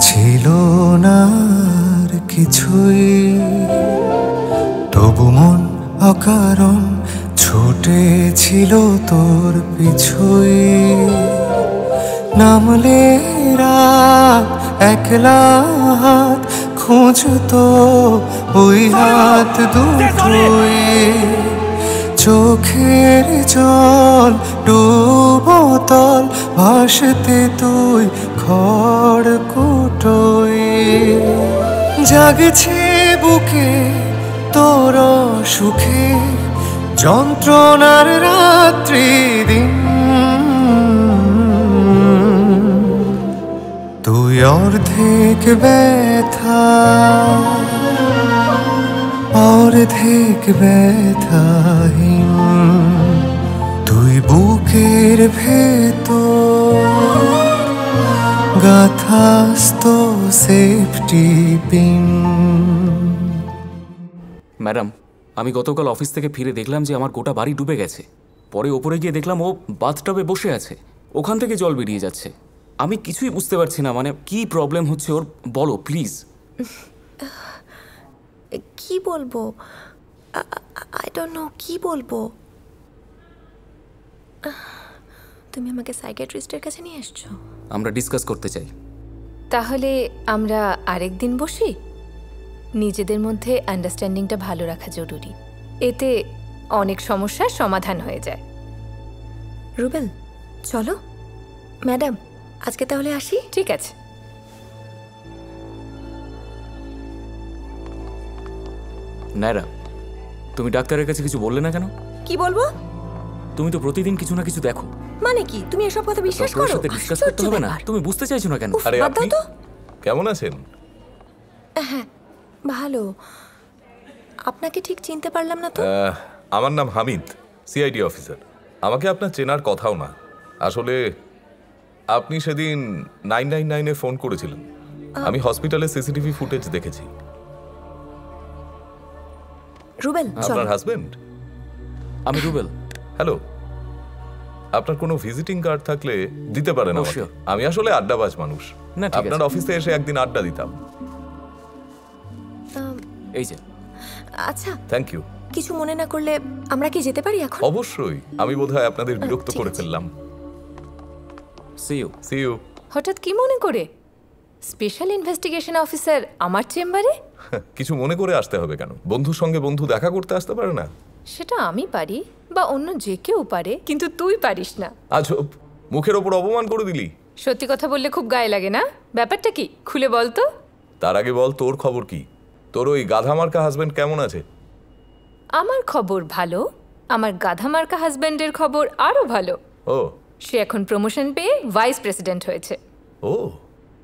ছিল না আর কিছুই, তবু মন অকারণ ছুটেছিল তোর পিছুই। নামলে রাত একলা হাত খুঁজতো ওই হাত দুটোই, চোখের জল ডুবোতল ভাসতে তুই খড়কুটোই। জাগছে বুকে তোর সুখে যন্ত্রণার রাত্রি দিন, তুই অর্ধেক ব্যথা অর্ধেক ব্যথাহীন, তুই বুকের ভেতর গাথাস্ত সেফটি পিন। ম্যাডাম, আমি গতকাল অফিস থেকে ফিরে দেখলাম যে আমার গোটা বাড়ি ডুবে গেছে। পরে ওপরে গিয়ে দেখলাম ও বাথটবে বসে আছে, ওখান থেকে জল বেরিয়ে যাচ্ছে। আমি কিছুই বুঝতে পারছি না, মানে কি প্রবলেম হচ্ছে ওর, বলো প্লিজ। কি বলবো, আই ডোন্ট নো কি বলবো। তুমি আমাকে সাইকিয়াট্রিস্টের কাছে নিয়ে এসছো? আমরা ডিসকাস করতে চাই। তাহলে আমরা আরেকদিন বসি। নিজেদের মধ্যে আন্ডারস্ট্যান্ডিংটা ভালো রাখা জরুরি, এতে অনেক সমস্যার সমাধান হয়ে যায়। রুবেল চলো। ম্যাডাম আজকে তাহলে আসি? ঠিক আছে। নায়রা, তুমি ডাক্তারের কাছে কিছু বললে না কেন? কি বলবো? তুমি তো প্রতিদিন কিছু না কিছু দেখো। মানে কি তুমি এসব কথা বিশ্বাস করো? ডক্টরের সাথে ডিসকাস করতে হবে না? তুমি বুঝতে চাইছো না কেন? আরে আপনি কেমন আছেন? হ্যাঁ ভালো। আপনাকে ঠিক চিনতে পারলাম না তো। আমার নাম হামিদ, সিআইডি অফিসার। আমাকে আপনার চেনার কথাও না। আসলে আপনি সেদিন 999-এ ফোন করেছিলেন। আমি হসপিটালের সিসিটিভি ফুটেজ দেখেছি। রুবেল আপনার হাজবেন্ড? আমি রুবেল। হ্যালো, আপনার কোনো ভিজিটিং কার্ড থাকলে দিতে পারেন আমাকে। আমি আসলে আড্ডাবাজ মানুষ। না ঠিক আছে, আপনার অফিসে এসে একদিন আড্ডা দিতাম। এই যে। আচ্ছা থ্যাংক ইউ। কিছু মনে না করলে আমরা কি যেতে পারি এখন? অবশ্যই। আমি বোধহয় আপনাদের বিরক্ত করে ফেললাম। See you. হঠাৎ কি মনে করে? স্পেশাল ইনভেস্টিগেশন অফিসার আমার চেম্বারে? কিছু মনে করে আসতে হবে কেন? বন্ধুর সঙ্গে বন্ধু দেখা করতে আসতে পারে না? সেটা আমি পারি বা অন্য যে কেউ পারে, কিন্তু তুই পারিস না। আজব, মুখের ওপর অপমান করে দিলি। সত্যি কথা বললে খুব গায়ে লাগে না? ব্যাপারটা কি খুলে বল তো। তার আগে বল তোর খবর কি? তোর ওই গাধামার্কা হাজবেন্ড কেমন আছে? আমার খবর ভালো, আমার গাধামার্কা হাজবেন্ডের খবর আরো ভালো। ও, সে এখন প্রমোশন পেয়ে ভাইস প্রেসিডেন্ট হয়েছে। ও,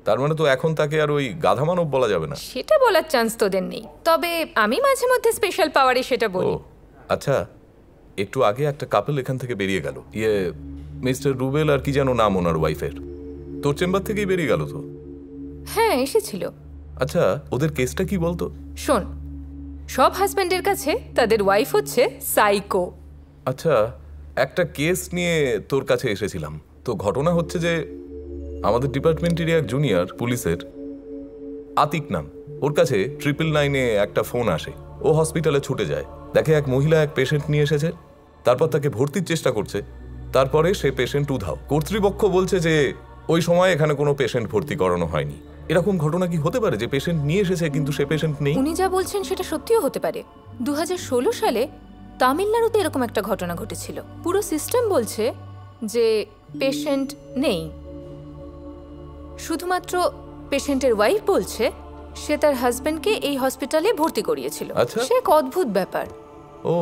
তার মানে তো এখন তাকে আর ওই গাধামানব বলা যাবে না। সেটা বলার চান্স তোদের নেই, তবে আমি মাঝে মধ্যে স্পেশাল পাওয়ারে সেটা বলি। আচ্ছা, একটু আগে একটা কাপল এখান থেকে বেরিয়ে গেল। মিস্টার রুবেল আর কি যেন নাম ওনার ওয়াইফের। তোর চেম্বার থেকেই বেরিয়ে গেল তো? হ্যাঁ এসেছিল। আচ্ছা, ওদের কেসটা কি বলতো? শোন, সব হাজবেন্ডের কাছে তাদের ওয়াইফ হচ্ছে সাইকো। আচ্ছা, একটা কেস নিয়ে তোর কাছে এসেছিলাম। তো ঘটনা হচ্ছে যে আমাদের ডিপার্টমেন্টেরই এক জুনিয়র পুলিশের, আতিক নাম, ওর কাছে 999-এ একটা ফোন আসে। ও হসপিটালে ছুটে যায়, দেখে এক মহিলা এক পেশেন্ট নিয়ে এসেছে। তারপর তাকে ভর্তির চেষ্টা করছে। তারপরে সে পেশেন্ট উধাও। কর্তৃপক্ষ বলছে যে ওই সময় এখানে কোনো পেশেন্ট ভর্তি করানো হয়নি। এরকম ঘটনা কি হতে পারে যে পেশেন্ট নিয়ে এসেছে কিন্তু সে পেশেন্ট নেই? উনি যা বলছেন সেটা সত্যিও হতে পারে। 2016 সালে তামিলনাড়ুতে এরকম একটা ঘটনা ঘটেছিল। পুরো সিস্টেম বলছে যে পেশেন্ট নেই, শুধুমাত্র পেশেন্টের ওয়াইফ বলছে সে তার হাজবেন্ডকে এই হসপিটালে ভর্তি করিয়েছিল। সে এক অদ্ভুত ব্যাপার। ও,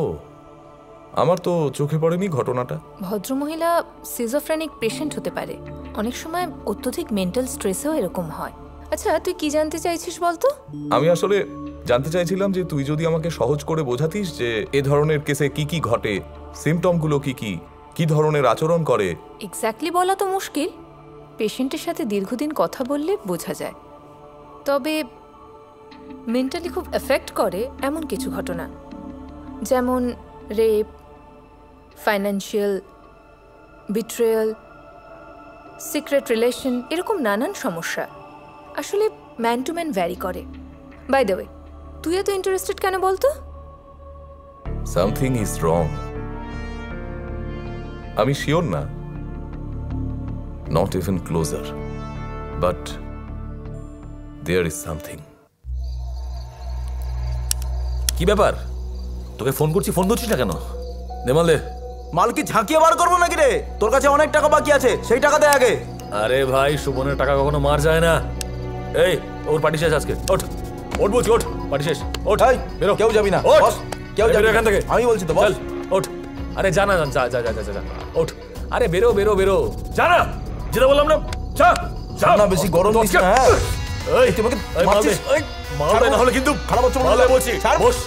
আমার তো চোখে পড়েনি ঘটনাটা। ভদ্রমহিলা সিজোফ্রেনিক পেশেন্ট হতে পারে, অনেক সময় অত্যধিক মেন্টাল স্ট্রেসেও এরকম হয়। আচ্ছা, তুই কি জানতে চাইছিস বলতো? আমি আসলে জানতে চাইছিলাম যে তুই যদি আমাকে সহজ করে বোঝাতিস যে এ ধরনের কেসে কি কি ঘটে, সিমটমগুলো কি কি, কি ধরনের আচরণ করে। এক্স্যাক্টলি বলা তো মুশকিল, পেশেন্টের সাথে দীর্ঘদিন কথা বললে বোঝা যায়। তবে মেন্টালি খুব এফেক্ট করে এমন কিছু ঘটনা, যেমন rape, financial betrayal, secret relation, এরকম নানান সমস্যা আসলে ম্যান টু ম্যান ভ্যারি করে। বাই দ্য ওয়ে, তুই এত ইন্টারেস্টেড কেন বলতো? Something is wrong. আমি শিওর না, not even closer, but there is something. কি ব্যাপার? তোকে ফোন করছি, ফোন ধরছিস না কেন? দে মাল দে। মাল কি ঝাঁকিয়ে বার করবো নাকি রে? তোর কাছে অনেক টাকা বাকি আছে, সেই টাকা দে আগে। আরে ভাই, সুমনের টাকা কখনো মার যায় না। এই, ওর পার্টি শেষ আজকে। ওঠ ওঠ বলছি, ওঠ, পার্টি শেষ। ওঠ, বেরো। কেউ যাবি না, ওঠ, কেউ যাবি এখান থেকে। আমি বলছি তো, বল। ওঠ। আরে যা না, যা যা যা যা। ওঠ। আরে বেরো বেরো বেরো, যা না, যেটা বললাম না, যা যা না। বেশি গরম দিস না। হ্যাঁ, এই তুই আমাকে মারছিস। মাল দে, না হলে কিন্তু খারাপ হচ্ছে বলছি। বস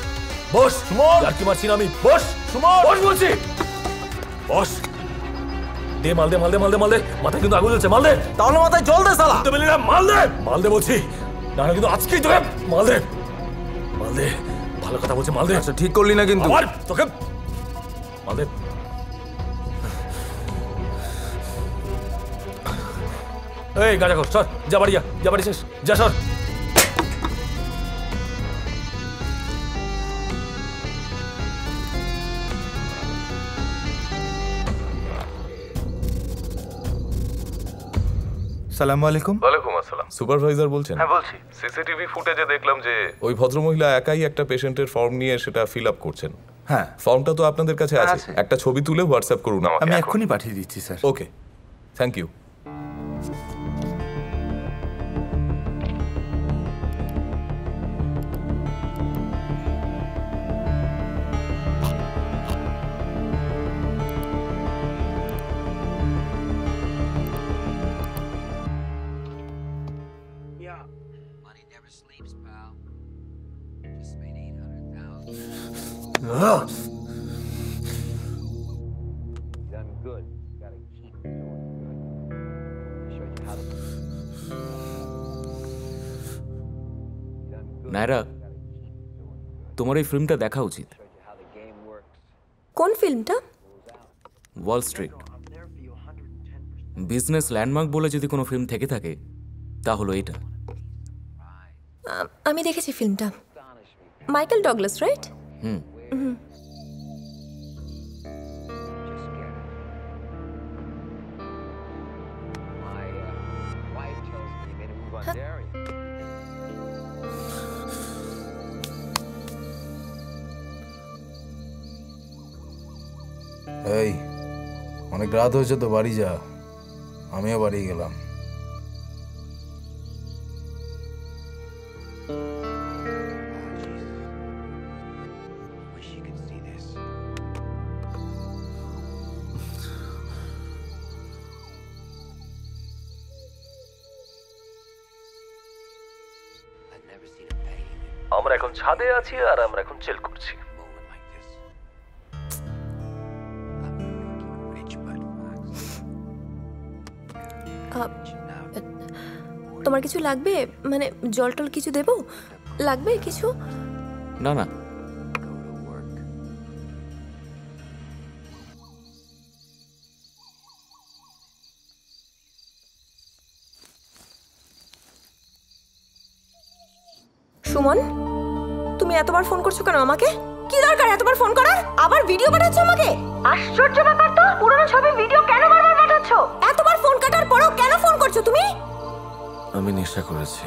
বস, সুমন। আর কি মারছি না আমি? বস সুমন, বস বলছি, বস। দে মাল দে, মাল দে, মাল দে, মাল দে। মাথায় কিন্তু আগুন জ্বলছে, মাল দে। তাহলে মাথায় জল দে শালা। তো বলি না, মাল দে, মাল দে বলছি। না হলে কিন্তু আজকেই তোকে মাল দে, মাল দে। ভালো কথা বলছি, মাল দে। আচ্ছা, ঠিক করলি না কিন্তু। আর তোকে মাল দে। এই গাজা কর, সর, যা বাড়ি যা, যা বাড়ি শেষ, যা সর। সালামু আলাইকুম। ওয়ালাইকুম আসসালাম। সুপারভাইজার বলছেন? হ্যাঁ, বলছি। সিসিটিভি ফুটেজে দেখলাম যে ওই ভদ্রমহিলা একাই একটা পেশেন্টের ফর্ম নিয়ে সেটা ফিল আপ করছেন। হ্যাঁ, ফর্মটা তো আপনাদের কাছে আছে। একটা ছবি তুলে হোয়াটসঅ্যাপ করুন আমাকে। আমি এক্ষুনি পাঠিয়ে দিচ্ছি sir. Okay, thank you. Nayra, তোমার এই ফিল্মটা দেখা উচিত। কোন ফিল্মটা? Wall Street. বিজনেস ল্যান্ডমার্ক বলে যদি কোনো ফিল্ম থেকে থাকে তা হলো এটা। আমি দেখেছি ফিল্মটা। Michael Douglas, right? হুম। এই, অনেক রাত হয়েছে তো, বাড়ি যা। আমিও বাড়ি গেলাম। আমরা এখন ছাদে আছি আর আমরা এখন চিল করছি। তোমার কিছু লাগবে? মানে জল টল কিছু দেবো? লাগবে কিছু? না না, সুমন, তুমি এতবার ফোন করছো কেন আমাকে? কি দরকার এতবার ফোন করার? আবার ভিডিও পাঠাচ্ছ আমাকে? আশ্চর্য ব্যাপার তো, পুরনো ছবি ভিডিও কেন বারবার পাঠাচ্ছ? এতবার ফোন কাটার পরেও কেন ফোন করছো তুমি? আমি নেশা করেছি।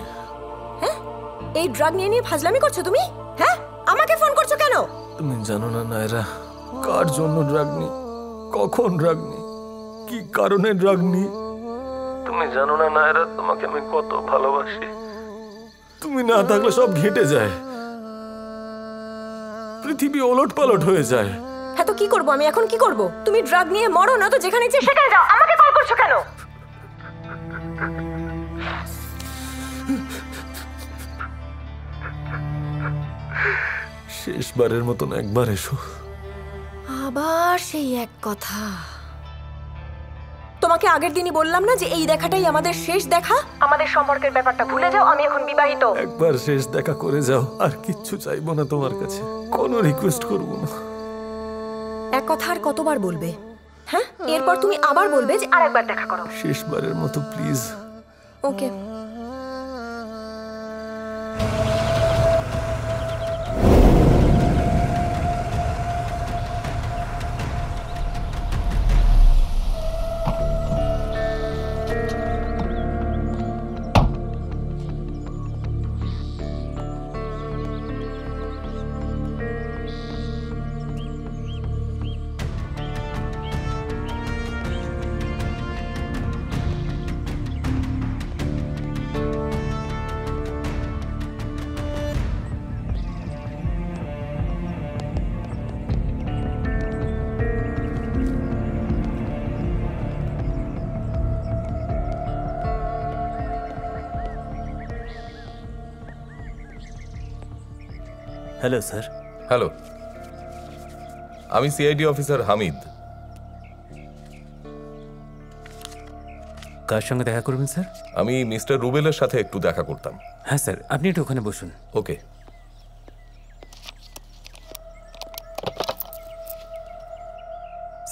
হ্যাঁ, এই ড্রাগ নিয়ে ফাজলামি করছো তুমি? হ্যাঁ, আমাকে ফোন করছো কেন? তুমি জানো না নায়রা, কার জন্য ড্রাগ নি, কখন ড্রাগ নি, কি কারণে ড্রাগ নি। তুমি জানো না নায়রা, তোমাকে আমি কত ভালোবাসি। তুমি না থাকলে সব ঘেঁটে যায়, পৃথিবী ওলট পালট হয়ে যায়। হ্যাঁ, তো কি করবো আমি এখন? কি করবো? তুমি ড্রাগ নিয়ে মরো না তো, যেখানে ইচ্ছে সেখানে যাও। আমাকে কল করছো কেন? শেষবারের মতন একবার এসো। আবার সেই এক কথা। তোমাকে আগের দিনই বললাম না যে এই দেখাটাই আমাদের শেষ দেখা? আমাদের সম্পর্কের ব্যাপারটা ভুলে যাও, আমি এখন বিবাহিত। একবার শেষ দেখা করে যাও, আর কিচ্ছু চাইবো না তোমার কাছে, কোনো রিকোয়েস্ট করবো না। এক কথা আর কতবার বলবে? হ্যাঁ, এরপর তুমি আবার বলবে যে আরেকবার দেখা করো। শেষবারের মতো please. Okay. Hello sir. Hello, আমি সিআইডি অফিসার হামিদ। কার সঙ্গে দেখা করবেন স্যার? আমি মিস্টার রুবেলের সাথে একটু দেখা করতাম। হ্যাঁ স্যার, আপনি একটু ওখানে বসুন। Okay.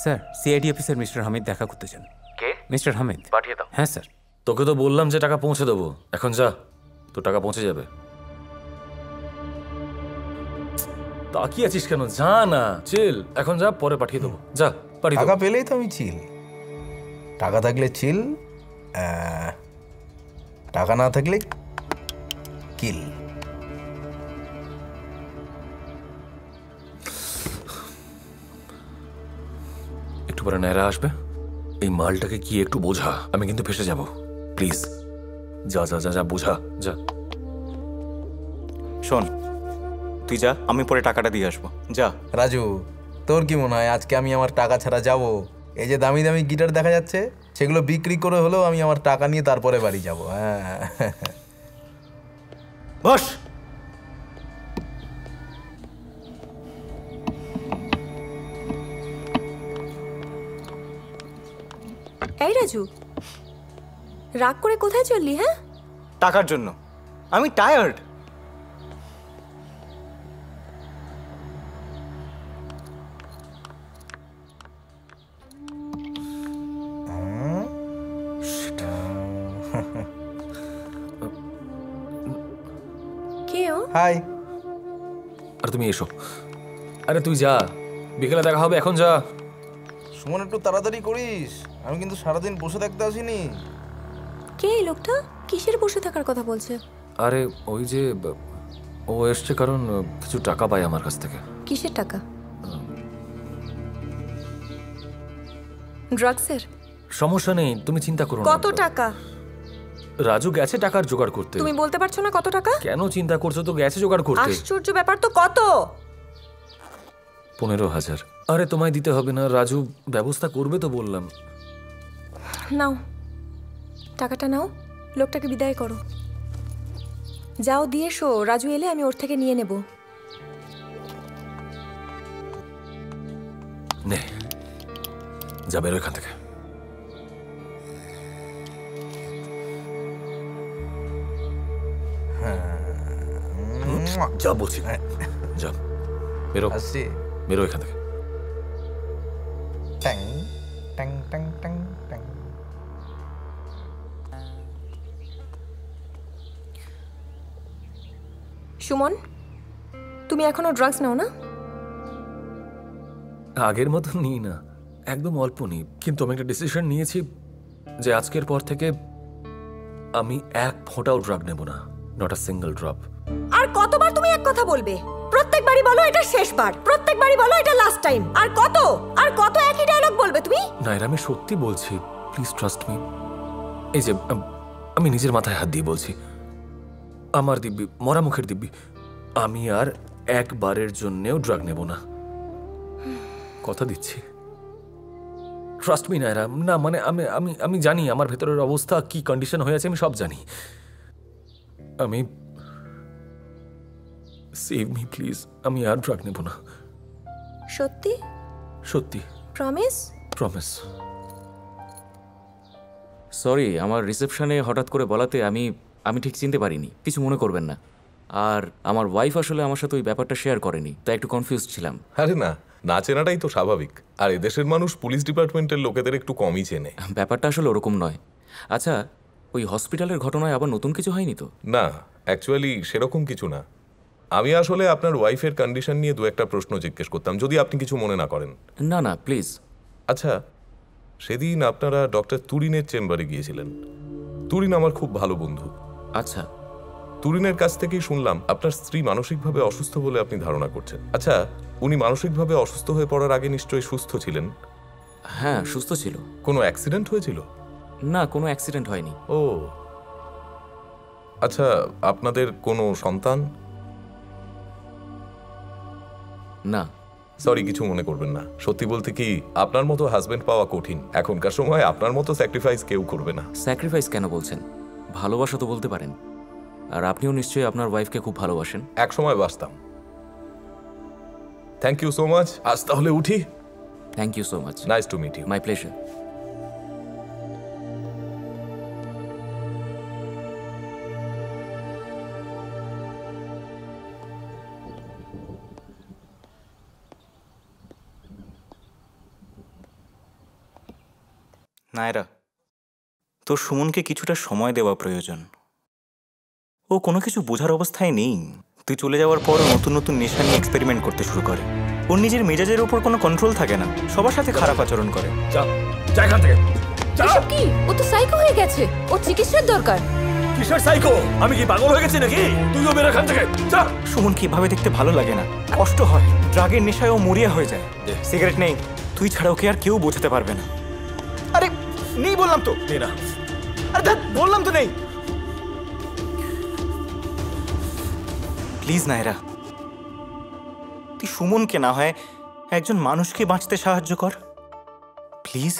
Sir, CID officer mister Hamid দেখা করতে চান। কে? মিস্টার হামিদ। পাঠিয়ে দাও। হ্যাঁ স্যার। তোকে তো বললাম যে টাকা পৌঁছে দেবো, এখন যা, তো টাকা পৌঁছে যাবে। তাকিয়ে আছিস কেন? যা না, চিল, এখন যা, পরে পাঠিয়ে দেবো, যা পাঠিয়ে টাকা পেলেই তো আমি চিল। টাকা থাকলে চিল, টাকা না থাকলে কিল। একটু পরে নায়রা আসবে, এই মালটাকে কি একটু বোঝা, আমি কিন্তু ফেসে যাব, প্লিজ। যা যা যা যা, বোঝা, যা। শোন, তুই যা, আমি পরে টাকাটা দিয়ে আসবো, যা। রাজু, তোর কি মনে হয় আজকে আমি আমার টাকা ছাড়া যাব? এই যে দামি দামি গিটার দেখা যাচ্ছে, সেগুলো বিক্রি করে হলেও আমি আমার টাকা নিয়ে তারপরে বাড়ি যাব। হ্যাঁ, বস। এই রাজু, রাগ করে কোথায় চললি? হ্যাঁ, টাকার জন্য। আমি টায়ার্ড। হাই। আর তুমি এসো। আরে তুই যা, বিকেলে দেখা হবে, এখন যা। সুমন, একটু তাড়াতাড়ি করিস, আমি কিন্তু সারাদিন বসে থাকতে আসিনি। কে এই লোকটা? কিসের বসে থাকার কথা বলছে? আরে ওই যে ও এসছে কারণ কিছু টাকা পায় আমার কাছ থেকে। কিসের টাকা? ড্রাগসের? সমস্যা নেই, তুমি চিন্তা করো না। কত টাকা? রাজু গেছে টাকার জোগাড় করতে। তুমি বলতে পারছো না কত টাকা? কেন চিন্তা করছো? তো গেছে জোগাড় করতে। আশ্চর্য ব্যাপার তো। কত? 15,000। আরে তোমায় দিতে হবে না, রাজু ব্যবস্থা করবে তো বললাম। নাও টাকাটা, নাও, লোকটাকে বিদায় করো। যাও দিয়ে এসো, রাজু এলে আমি ওর থেকে নিয়ে নেব। নে, যা, বেরো এখান থেকে। যা বলছি, যা, বেরো, বেরো এখান থেকে। ট্যাং ট্যাং ট্যাং ট্যাং ট্যাং। সুমন, তুমি এখনো ড্রাগস নাও না? আগের মতো নিই না, একদম অল্প নিই, কিন্তু আমি একটা ডিসিশন নিয়েছি যে আজকের পর থেকে আমি এক ফোঁটাও ড্রাগ নেব না, নট আ সিঙ্গেল ড্রপ। আর কতবার তুমি এক কথা বলবে? প্রত্যেকবারই বলো এটা শেষবার, প্রত্যেকবারই বলো এটা লাস্ট টাইম। আর কত একই ডায়লগ বলবে তুমি? নাইরা, আমি সত্যি বলছি, প্লিজ ট্রাস্ট মি। এই যে আমি নিজের মাথায় হাত দিয়ে বলছি, আমার দিব্যি, মরা মুখের দিব্যি, আমি আর একবারের জন্যেও ড্রাগ নেব না, কথা দিচ্ছি। ট্রাস্ট মি নাইরা। না মানে আমি আমি আমি জানি আমার ভেতরের অবস্থা কি কন্ডিশন হয়ে আছে, আমি সব জানি। আমি সেভ মি প্লিজ, আমি আর ড্রাগ নেব না। সত্যি? সত্যি। প্রমিস? প্রমিস। সরি, আমার রিসেপশনে হঠাৎ করে বলাতে আমি ঠিক চিনতে পারিনি, কিছু মনে করবেন না। আর আমার ওয়াইফ আসলে আমার সাথে ওই ব্যাপারটা শেয়ার করেনি, তাই একটু কনফিউজ ছিলাম। আরে না, না চেনাটাই তো স্বাভাবিক। আর এদেশের মানুষ পুলিশ ডিপার্টমেন্টের লোকেদের একটু কমই চেনে। ব্যাপারটা আসলে ওরকম নয়। আচ্ছা, ওই হসপিটালের ঘটনায় আবার নতুন কিছু হয়নি তো? না, অ্যাকচুয়ালি সেরকম কিছু না। আমি আসলে আপনার ওয়াইফের কন্ডিশন নিয়ে দু একটা প্রশ্ন জিজ্ঞেস করতাম, যদি আপনি কিছু মনে না করেন। না না, প্লিজ। আচ্ছা, সেদিন আপনারা ডক্টর তুরিনের চেম্বারে গিয়েছিলেন। তুরিন আমার খুব ভালো বন্ধু। আচ্ছা। তুরিনের কাছ থেকেই শুনলাম আপনার স্ত্রী মানসিকভাবে অসুস্থ বলে আপনি ধারণা করছেন। আচ্ছা, উনি মানসিকভাবে অসুস্থ হয়ে পড়ার আগে নিশ্চয়ই সুস্থ ছিলেন? হ্যাঁ, সুস্থ ছিল। কোনো অ্যাক্সিডেন্ট হয়েছিল? না, কোনো অ্যাক্সিডেন্ট হয়নি। ও আচ্ছা, আপনাদের কোনো সন্তান? না। সরি, কিছু মনে করবেন না। সত্যি বলতে কি, আপনার মতো হাজবেন্ড পাওয়া কঠিন। এখনকার সময় আপনার মতো স্যাক্রিফাইস কেউ করবে না। স্যাক্রিফাইস কেন বলছেন? ভালোবাসা তো বলতে পারেন। আর আপনিও নিশ্চয়ই আপনার ওয়াইফকে খুব ভালোবাসেন। এক সময় বাসতাম। Thank you so much. আজ তাহলে উঠি। Thank you so much. Nice to meet you. My pleasure. Nayra, তোর সুমনকে কিছুটা সময় দেওয়া প্রয়োজন। ও কোনো কিছু বোঝার অবস্থায় নেই। তুই চলে যাওয়ার পর নতুন নতুন নেশা নিয়ে এক্সপেরিমেন্ট করতে শুরু করে। ওর নিজের মেজাজের উপর কোনো কন্ট্রোল থাকে না, সবার সাথে খারাপ আচরণ করে। এখান থেকে এসব কি? ও তো সাইকো হয়ে গেছে। ও চিকিৎসার দরকার। কিসের সাইকো? আমি কি পাগল হয়ে গেছি নাকি? তুইও বের এখান থেকে। সুমন কি এভাবে দেখতে ভালো লাগে না, কষ্ট হয়। ড্রাগের নেশায় ও মরিয়া হয়ে যায়। সিগারেট নেই, তুই ছাড়া ওকে আর কেউ বোঝাতে পারবে না। আরে নেই বললাম তো। না, আরে ধ্যাৎ, বললাম তো নেই। প্লিজ নায়রা, তুই সুমনকে না হয় একজন মানুষকে বাঁচতে সাহায্য কর প্লিজ।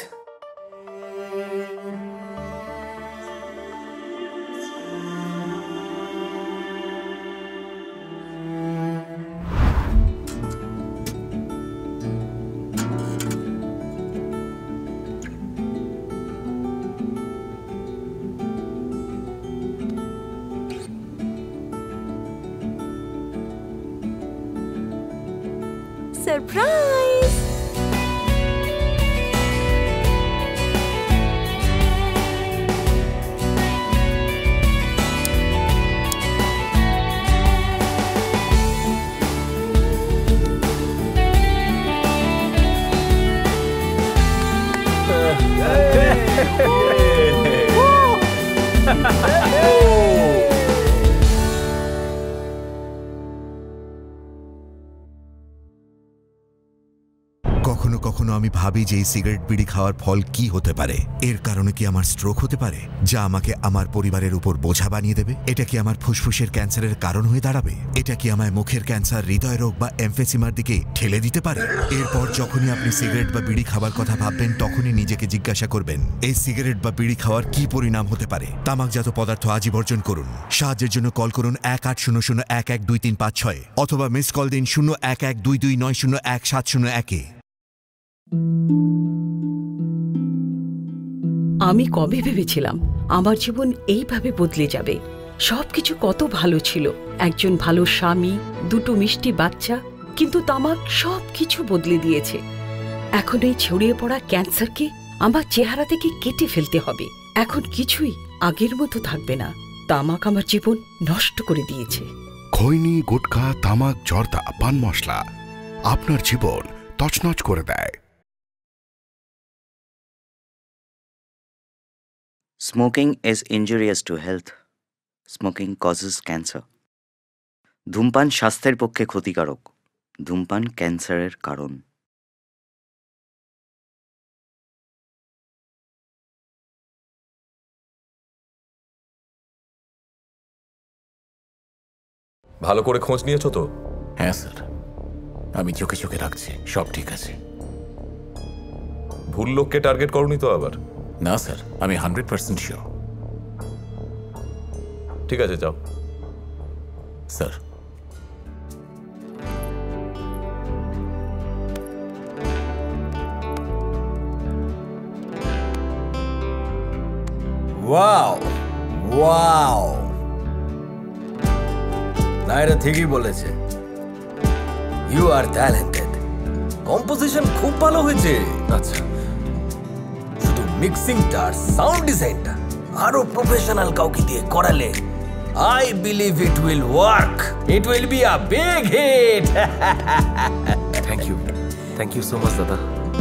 সারপ্রাইজ! কখনো কখনো আমি ভাবি যে এই সিগারেট বিড়ি খাওয়ার ফল কি হতে পারে। এর কারণে কি আমার স্ট্রোক হতে পারে, যা আমাকে আমার পরিবারের উপর বোঝা বানিয়ে দেবে? এটা কি আমার ফুসফুসের ক্যান্সারের কারণ হয়ে দাঁড়াবে? এটা কি আমায় মুখের ক্যান্সার, হৃদয় রোগ বা এমফেসিমার দিকে ঠেলে দিতে পারে? এরপর যখনই আপনি সিগারেট বা বিড়ি খাবার কথা ভাববেন, তখনই নিজেকে জিজ্ঞাসা করবেন, এই সিগারেট বা বিড়ি খাওয়ার কি পরিণাম হতে পারে? তামাকজাত পদার্থ আজই বর্জন করুন। সাহায্যের জন্য কল করুন 1800-112356 অথবা মিস কল দিন 011229017001-এ। আমি কবে ভেবেছিলাম আমার জীবন এইভাবে বদলে যাবে। সবকিছু কত ভালো ছিল, একজন ভালো স্বামী, দুটো মিষ্টি বাচ্চা, কিন্তু তামাক সবকিছু বদলে দিয়েছে। এখন এই ছড়িয়ে পড়া ক্যান্সারকে আমার চেহারা থেকে কেটে ফেলতে হবে। এখন কিছুই আগের মতো থাকবে না। তামাক আমার জীবন নষ্ট করে দিয়েছে। খৈনি, গুটখা, তামাক, জর্দা, পান মশলা আপনার জীবন তছনছ করে দেয়। Smoking is injurious to health. Smoking causes cancer. ধূমপান স্বাস্থ্যের পক্ষে ক্ষতিকারক। ধূমপান ক্যান্সারের কারণ। ভালো করে খোঁজ নিয়েছো তো? হ্যাঁ স্যার, আমি চোখে চোখে রাখছি, সব ঠিক আছে। ভুল লোককে টার্গেট করনি তো আবার? না স্যার, আমি 100% শিওর। ঠিক আছে, যাও। স্যার, ওয়াও ওয়াও, নায়রা ঠিকই বলেছে। ইউ আর ট্যালেন্টেড, কম্পোজিশন খুব ভালো হয়েছে। আচ্ছা, শুধু মিক্সিংটা আর সাউন্ড ডিজাইনটা আরো প্রফেশনাল কাউকে দিয়ে করালে I believe it will work, it will be a big hit. Thank you so much দাদা।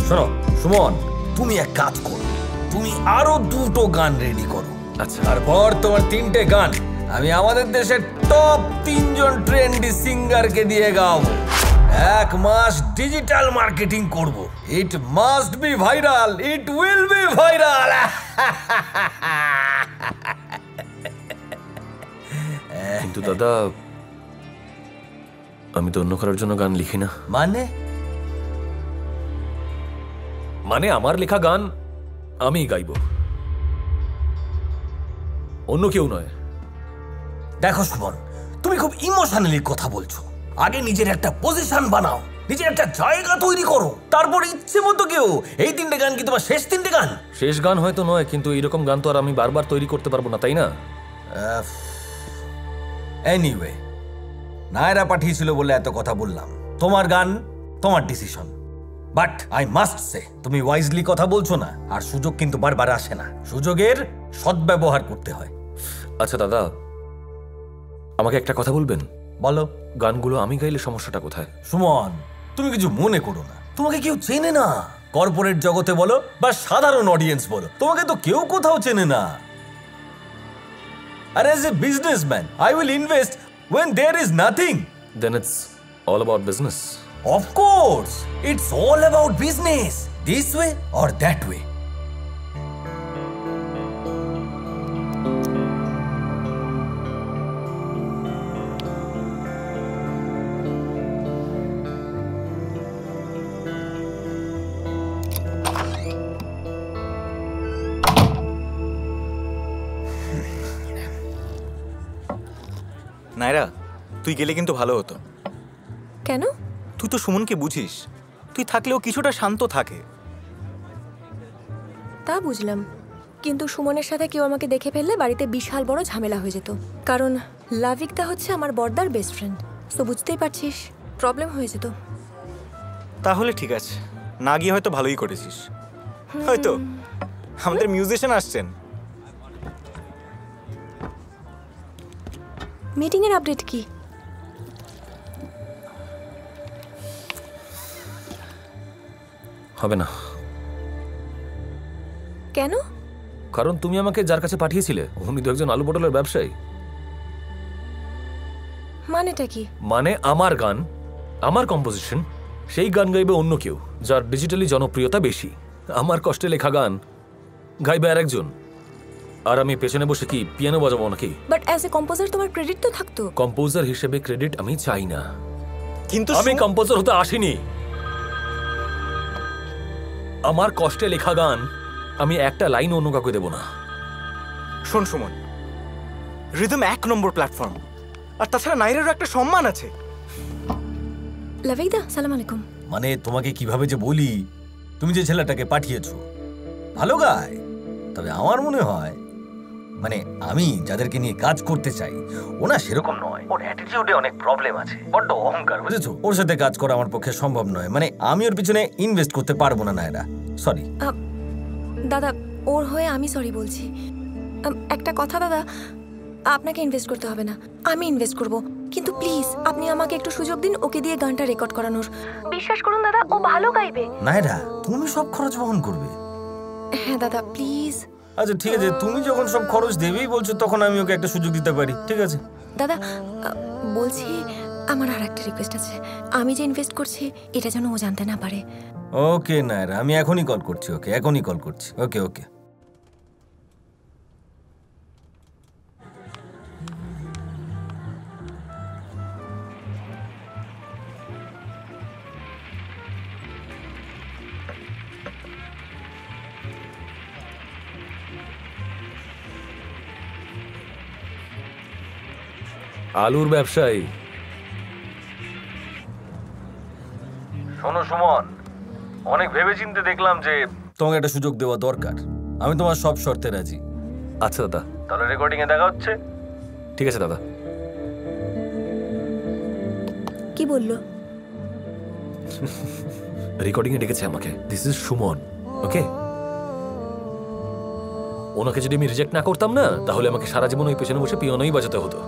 শোনো সুমন, তুমি এক কাজ করো, তুমি আরো 2টো গান রেডি করো। আচ্ছা, তারপর তোমার 3টে গান আমি আমাদের দেশের টপ 3 জন ট্রেন্ডি সিঙ্গারকে দিয়ে গাওয়াবো। 1 মাস ডিজিটাল মার্কেটিং করব। It must be viral, it will B viral. কিন্তু দাদা, আমি তো অন্য কারোর জন্য গান লিখি না। মানে আমার লেখা গান আমিই গাইব, অন্য কেউ নয়। দেখো সুমন, তুমি খুব ইমোশনালি কথা বলছো। আগে নিজের একটা পজিশন বানাও, নিজের একটা জায়গা তৈরি করো, তারপর ইচ্ছে মতো কেউ। এই 3টে গান কি তোমার শেষ 3টে গান? শেষ গান হয়তো নয়, কিন্তু এরকম গান তো আর আমি বারবার তৈরি করতে পারবো না, তাই না? এনিওয়ে, নায়রা পাঠিয়েছিল বলে এত কথা বললাম। তোমার গান, তোমার decision. But I must say, তুমি ওয়াইজলি কথা বলছো না। আর সুযোগ কিন্তু বারবার আসে না, সুযোগের সদ্ব্যবহার করতে হয়। আচ্ছা দাদা, আমাকে একটা কথা বলবেন? বলো। গানগুলো আমি গাইলে সমস্যাটা কোথায়? সুমন, তুমি কিছু মনে করো না, তোমাকে কেউ চেনে না। কর্পোরেট জগতে বলো বা সাধারণ অডিয়েন্স বলো, তোমাকে তো কেউ কোথাও চেনে না। আর as a businessman I will invest when there is nothing. Then it's all about business. Of course, it's all about business. This way or that way. Naira, তুই গেলে কিন্তু ভালো হতো। কেন? তুই তো সুমনকে বুঝিস, তুই থাকলেও কিছুটা শান্ত থাকে। তা বুঝলাম, কিন্তু সুমনের সাথে কেউ আমাকে দেখে ফেললে বাড়িতে বিশাল বড় ঝামেলা হয়ে যেত। কারণ লাভিকদা হচ্ছে আমার বড়দার বেস্ট ফ্রেন্ড, তো বুঝতেই পারছিস প্রবলেম হয়ে যেত। তাহলে ঠিক আছে, না গিয়ে হয়তো ভালোই করেছিস। হয়তো আমাদের মিউজিশিয়ান আসছেন। মিটিং এর আপডেট কি? হবে না। কেন? কারণ তুমি আমাকে যার কাছে পাঠিয়েছিলে উনি তো একজন আলু পটলের ব্যবসায়ী। মানেটা কি? মানে আমার গান, আমার কম্পোজিশন, সেই গান গাইবে অন্য কেউ যার ডিজিটালি জনপ্রিয়তা বেশি। আমার কষ্টে লেখা গান গাইবে আর একজন, আর আমি পেছনে বসে কি পিয়ানো বাজাবো নাকি? বাট অ্যাজ এ কম্পোজার তোমার ক্রেডিট তো থাকতো। কম্পোজার হিসেবে ক্রেডিট আমি চাই না, কিন্তু আমি কম্পোজার হতে আসিনি। আমার কষ্টে লেখা গান আমি একটা লাইন অন্য কাউকে দেব না। শোন সুমন, রিদম 1 নম্বর প্ল্যাটফর্ম, আর তাছাড়া নাইরেরও একটা সম্মান আছে। লাভিকদা, সালাম আলাইকুম। মানে তোমাকে কিভাবে যে বলি, তুমি যে ছেলেটাকে পাঠিয়েছো ভালো গায়, তবে আমার মনে হয় মানে আমি যাদেরকে নিয়ে কাজ করতে চাই ওনা সেরকম নয়। ওর অ্যাটিটিউডে অনেক প্রবলেম আছে, বড্ড অহংকার, বুঝেছো? ওর সাথে কাজ করা আমার পক্ষে সম্ভব নয়। মানে আমি ওর পিছনে ইনভেস্ট করতে পারবো না। নায়রা, সরি। দাদা, ওর হয়ে আমি সরি বলছি। একটা কথা দাদা, আপনাকে ইনভেস্ট করতে হবে না, আমি ইনভেস্ট করব। কিন্তু প্লিজ আপনি আমাকে একটু সুযোগ দিন ওকে দিয়ে গানটা রেকর্ড করানোর। বিশ্বাস করুন দাদা, ও ভালো গাইবে। নায়রা, তুমি সব খরচ বহন করবে? হ্যাঁ দাদা, প্লিজ। আচ্ছা ঠিক আছে, তুমি যখন সব খরচ দেবেই বলছো তখন আমি ওকে একটা সুযোগ দিতে পারি, ঠিক আছে? দাদা বলছি, আমার আর একটা রিকোয়েস্ট আছে। আমি যে ইনভেস্ট করছি এটা যেন ও জানতে না পারে। ওকে নায়রা, আমি এখনই কল করছি ওকে, এখনই কল করছি। ওকে ওকে। আলুর ব্যবসায়ী। শোনো সুমন, অনেক ভেবেচিন্তে দেখলাম যে তোমাকে একটা সুযোগ দেওয়া দরকার। আমি তোমার সব শর্তে রাজি। আচ্ছা দাদা, তাহলে রেকর্ডিং এ দেখা হচ্ছে। ঠিক আছে দাদা। কি বললো? রেকর্ডিং এ ডেকেছে আমাকে। দিস ইজ সুমন, ওকে? ওনাকে যদি আমি রিজেক্ট না করতাম না, তাহলে আমাকে সারা জীবন ওই পেছনে বসে পিয়ানোই বাজাতে হতো।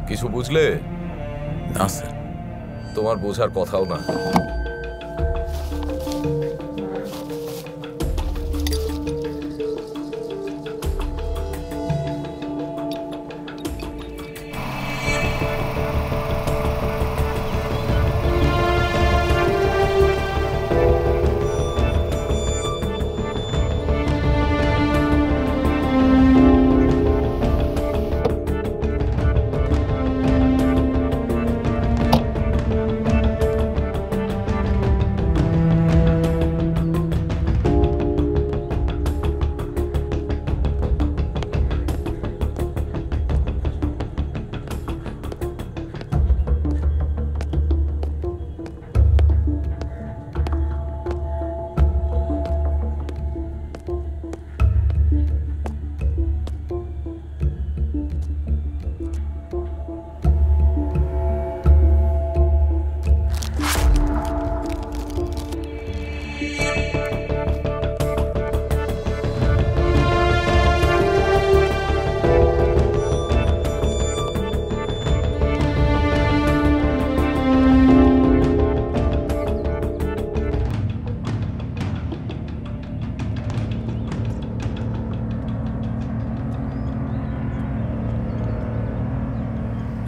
কিছু বুঝলে? না স্যার। তোমার বোঝার কথাও না।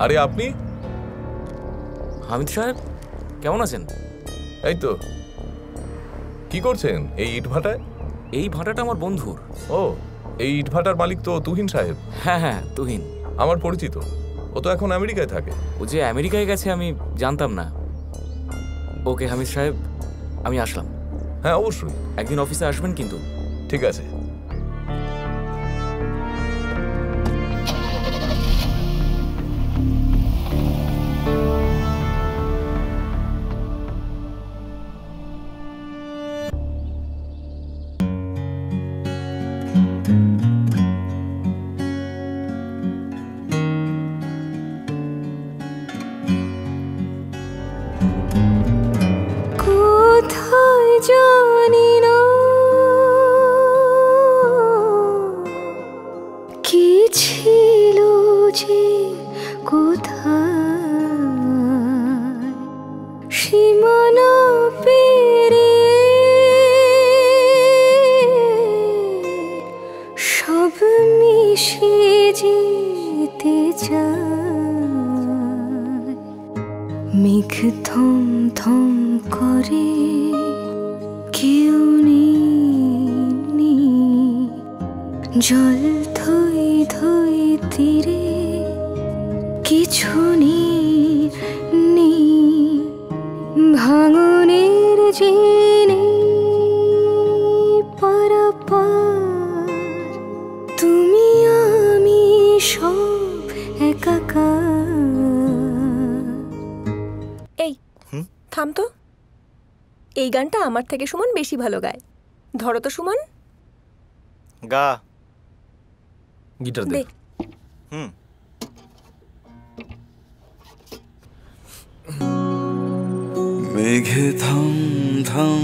আরে আপনি? হামিদ সাহেব, কেমন আছেন? এই তো। কি করছেন এই ইট ভাটায়? এই ভাটাটা আমার বন্ধুর। ও, এই ইট ভাটার মালিক তো তুহিন সাহেব? হ্যাঁ হ্যাঁ, তুহিন আমার পরিচিত। ও তো এখন আমেরিকায় থাকে। ও যে আমেরিকায় গেছে আমি জানতাম না। ওকে হামিদ সাহেব, আমি আসলাম। হ্যাঁ অবশ্যই। একদিন অফিসে আসবেন কিন্তু। ঠিক আছে। জানি না কি ছিল যে কোথায় সীমানা পেরে সব মিশে যেতে চায় মেঘ থম থম করে কেউ নেই জল ধুই ধুই তীরে কিছু নেই ভাঙনের জেনে পারাপার তুমি আমি সব একাকার। এই থাম তো, এই গানটা আমার থেকে সুমন বেশি ভালো গায়। ধরো তো সুমন, গা। গিটার দে। মেঘে থম থম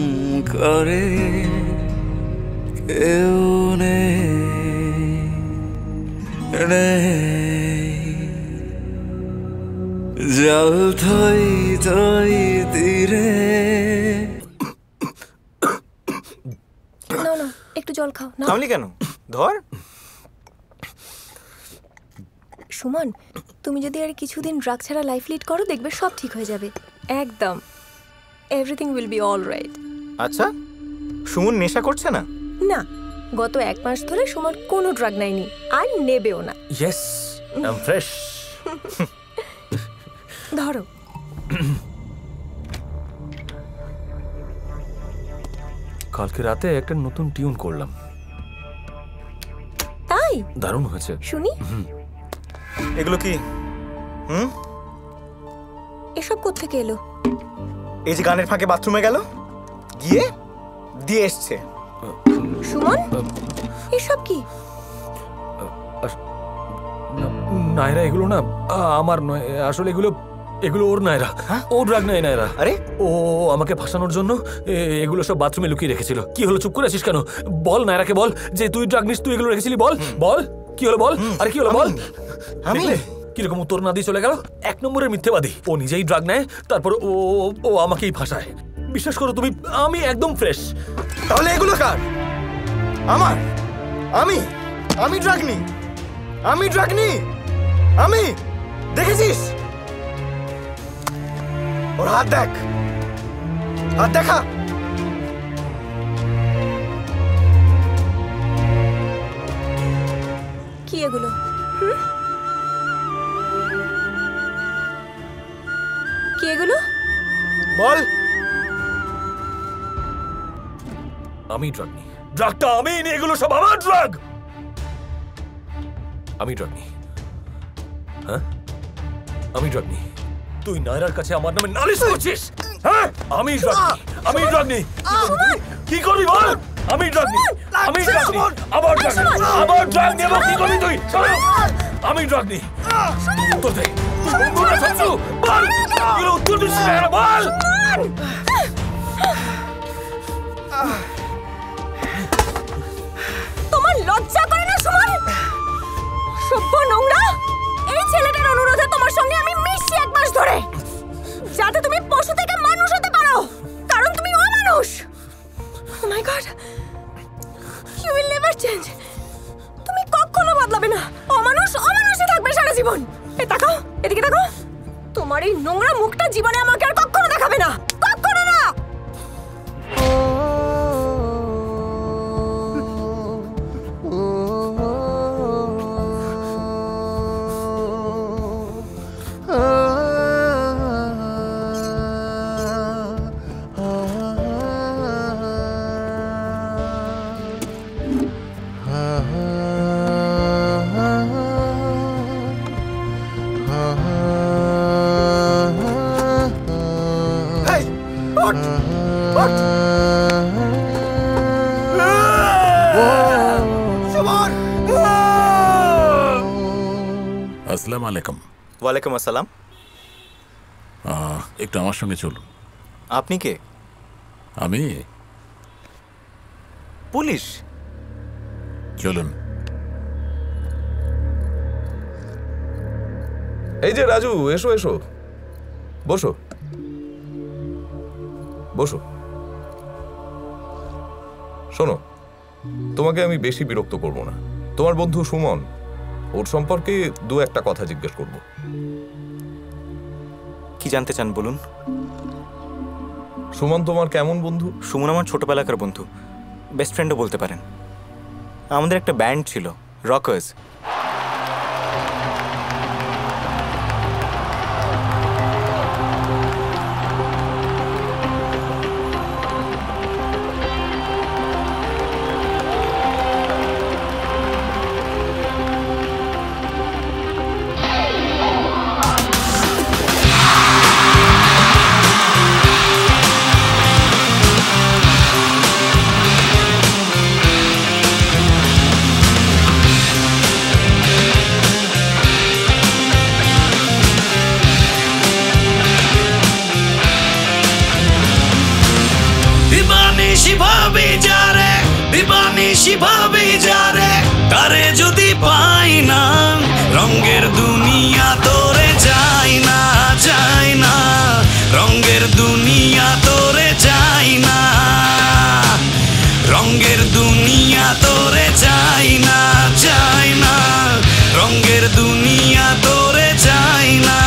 করে কেউ জল থই থই তীরে। না না, একটু জল খাও না। থামলি কেন? ধর। সুমন, তুমি যদি আর কিছুদিন ড্রাগ ছাড়া লাইফ লিড করো, দেখবে সব ঠিক হয়ে যাবে একদম। Everything will be all right. আচ্ছা, সুমন নেশা করছে না? না, গত 1 মাস ধরে সুমন কোনো ড্রাগ নেয়নি আর নেবেও না। Yes, I am fresh. ধরো। কালকে রাতে একটা নতুন টিউন করলাম, তাই দারুণ হয়েছে। শুনি। এগুলো কি? এসব কোত্থেকে এলো? এই যে গানের ফাঁকে বাথরুমে গেল, গিয়ে দিয়ে এসছে। সুমন, এসব কি? নায়রা, এগুলো না আমার নয়, আসলে এগুলো এগুলো ওর নায়রা। ও ড্রাগ নেয় নায়রা। আরে ও আমাকে ফাঁসানোর জন্য এগুলো সব বাথরুমে লুকিয়ে রেখেছিল। কি হলো, চুপ করে আছিস কেন? বল নায়রাকে বল যে তুই ড্রাগ নিস, তুই এগুলো রেখেছিলি। বল বল কি হলো, বল। আরে কি হলো বল। আমি কিরকম উত্তর না দিয়ে চলে গেল। 1 নম্বরের মিথ্যেবাদী। ও নিজেই ড্রাগ নেয়, তারপর ও আমাকেই ফাঁসায়। বিশ্বাস করো তুমি, আমি একদম ফ্রেশ। তাহলে এগুলো কার? আমার? আমি ড্রাগ নিই? আমি ড্রাগ নিই? আমি দেখেছিস? ওর হাত দেখ, হাত দেখা। কি এগুলো? কি এগুলো? বল। আমি ড্রাগ নিই। ড্রাগটা আমি নিই, এগুলো সব আমার ড্রাগ। আমি ড্রাগ নিই। হ্যাঁ, আমি ড্রাগ নিই। তুই নায়রার কাছে আমার নামে নালিশ করছিস? হ্যাঁ, আমি ড্রাগ নিই। আমি ড্রাগ নিই। কি করবি বল? আমি ড্রাগ নিই। আমি ড্রাগ নিই। আবার ড্রাগ নিই। আবার ড্রাগ নেব। কি করবি তুই? আমি ড্রাগ নিই। উত্তর দে। তুই বন্ধু না শত্রু? বল। এগুলো উত্তর দিস না, বল। তোমার লজ্জা করে না সুমন? সভ্য নোংরা। এই ছেলেটার অনুরোধে তোমার সঙ্গে আমি মিশছি 1 মাস ধরে, যাতে তুমি পশু থেকে মানুষ হতে পারো, কারণ তুমি অমানুষ। Oh my God, you will never change. তুমি কখনো বদলাবে না। অমানুষই থাকবে সারা জীবন। এই তাকাও, এদিকে তাকাও। তোমার এই নোংরা মুখটা জীবনে আমাকে আর কখনো দেখাবে না, কখনো না। আসসালামু আলাইকুম। ওয়ালাইকুম আসসালাম। একটু আমার সঙ্গে চলুন। আপনি কে? আমি পুলিশ। চলুন। এই যে রাজু, এসো এসো, বসো বসো। শোনো, তোমাকে আমি বেশি বিরক্ত করব না। তোমার বন্ধু সুমন, ওর সম্পর্কে 2-1টা কথা জিজ্ঞেস করব। কি জানতে চান বলুন। সুমন তোমার কেমন বন্ধু? সুমন আমার ছোটবেলাকার বন্ধু, বেস্ট ফ্রেন্ডও বলতে পারেন। আমাদের একটা ব্যান্ড ছিল, রকার্স। ভাবে যারে তারে যদি পাই না, রঙের দুনিয়া তোরে যায় না, যায় না, রঙের দুনিয়া তোরে যায় না, রঙের দুনিয়া তোরে যায় না, যায় না, রঙের দুনিয়া তোরে যায় না।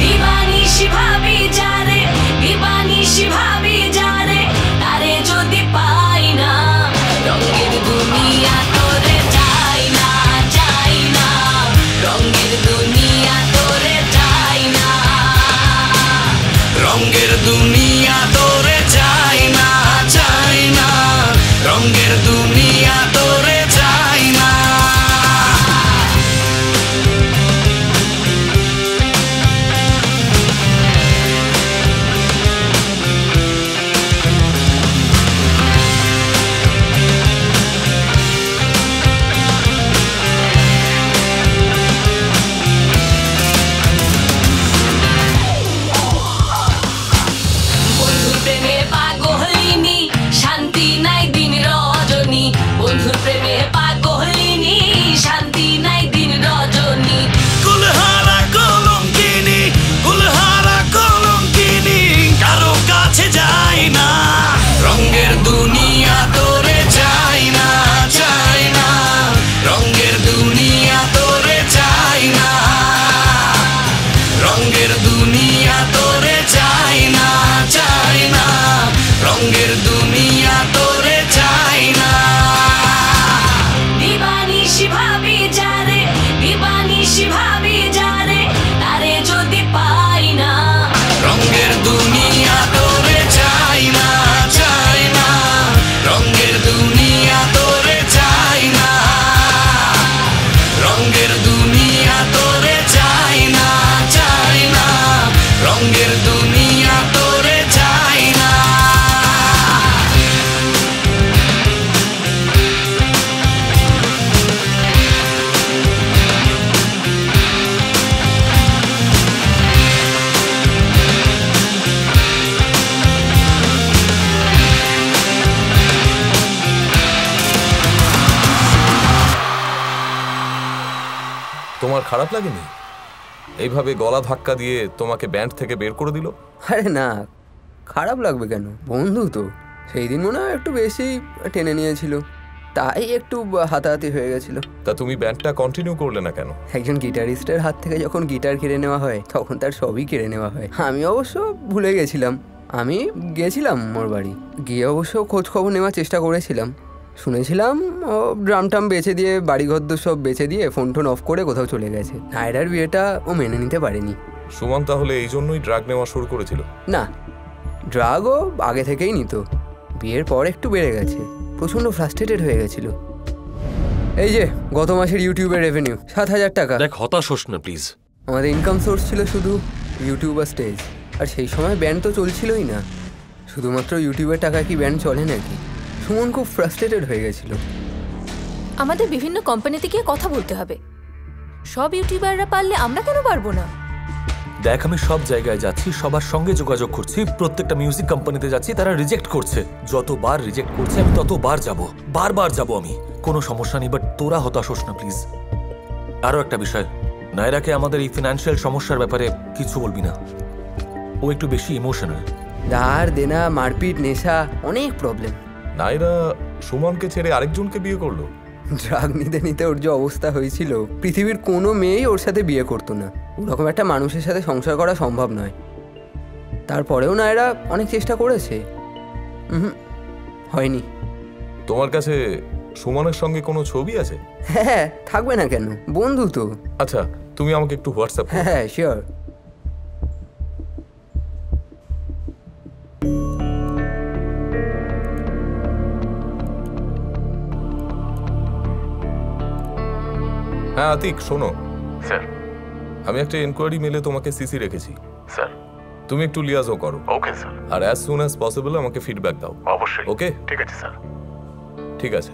দিবানিশি ভাবি যারে, দিবানিশি ভাবি যারে তারে যদি পাই না, রঙের দুনিয়া তোরে যায় না, যায় না, রঙের দুনিয়া তোরে যায় না। তোমার খারাপ লাগেনি এইভাবে গলা ধাক্কা দিয়ে তোমাকে ব্যান্ড থেকে বের করে দিল? আরে না, খারাপ লাগবে কেন, বন্ধু তো। সেই দিন মনে হয় একটু বেশি টেনে নিয়েছিল, তাই একটু হাতাহাতি হয়ে গেছিল। তা তুমি ব্যান্ডটা কন্টিনিউ করলে না কেন? একজন গিটারিস্টের হাত থেকে যখন গিটার কেড়ে নেওয়া হয় তখন তার সবই কেড়ে নেওয়া হয়। আমি অবশ্য ভুলে গেছিলাম। আমি গিয়েছিলাম ওর বাড়ি, গিয়ে অবশ্য খোঁজ খবর নেওয়ার চেষ্টা করেছিলাম। শুনেছিলাম ও ড্রাম টাম বেচে দিয়ে, বাড়িঘর সব বেচে দিয়ে ফোন টোন অফ করে কোথাও চলে গেছে। নায়রার বিয়েটা ও মেনে নিতে পারেনি। সুমন তাহলে এই জন্যই ড্রাগ নেওয়া শুরু করেছিল? না, ড্রাগও আগে থেকেই নিত, বিয়ের পর একটু বেড়ে গেছে। প্রচণ্ড ফ্রাস্ট্রেটেড হয়ে গেছিল। এই যে গত মাসের ইউটিউবের রেভিনিউ 7,000 টাকা। দেখ, হতাশ হোস না প্লিজ। আমাদের ইনকাম সোর্স ছিল শুধু ইউটিউব আর স্টেজ, আর সেই সময় ব্যান্ড তো চলছিলই না। শুধুমাত্র ইউটিউবের টাকা কি ব্যান্ড চলে নাকি? সুমন খুব ফ্রাস্ট্রেটেড হয়ে গেছিল। আমাদের বিভিন্ন কোম্পানিতে গিয়ে কথা বলতে হবে। সব ইউটিউবাররা পারলে আমরা কেন পারবো না? দেখ, আমি সব জায়গায় যাচ্ছি, সবার সঙ্গে যোগাযোগ করছি, প্রত্যেকটা মিউজিক কোম্পানিতে যাচ্ছি, তারা রিজেক্ট করছে। যতবার রিজেক্ট করছে আমি ততবার যাব, বারবার যাব আমি। কোনো সমস্যা নেই, বাট তোরা হতাশ হোস না প্লিজ। আরও একটা বিষয়, নায়রাকে আমাদের এই ফিনান্সিয়াল সমস্যার ব্যাপারে কিছু বলবি না। ও একটু বেশি ইমোশনাল। ধার দেনা, মারপিট, নেশা, অনেক প্রবলেম। নায়রা সুমনকে ছেড়ে আরেকজনকে বিয়ে করলো? ড্রাগ নিতে নিতে ওর যে অবস্থা হয়েছিল, পৃথিবীর কোনো মেয়েই ওর সাথে বিয়ে করতো না। ওরকম একটা মানুষের সাথে সংসার করা সম্ভব নয়। তারপরেও নায়রা অনেক চেষ্টা করেছে, হয়নি। তোমার কাছে সুমনের সঙ্গে কোনো ছবি আছে? হ্যাঁ, থাকবে না কেন, বন্ধু তো। আচ্ছা, তুমি আমাকে একটু হোয়াটসঅ্যাপ করো। হ্যাঁ, শিওর। হ্যাঁ আতিক, শোনো। স্যার, আমি একটা এনকোয়ারি মেলে তোমাকে সিসি রেখেছি। স্যার, তুমি একটু লিয়াজও করো। Okay sir. আর অ্যাজ সুন অ্যাজ পসিবল আমাকে ফিডব্যাক দাও। অবশ্যই। ওকে, ঠিক আছে স্যার। ঠিক আছে।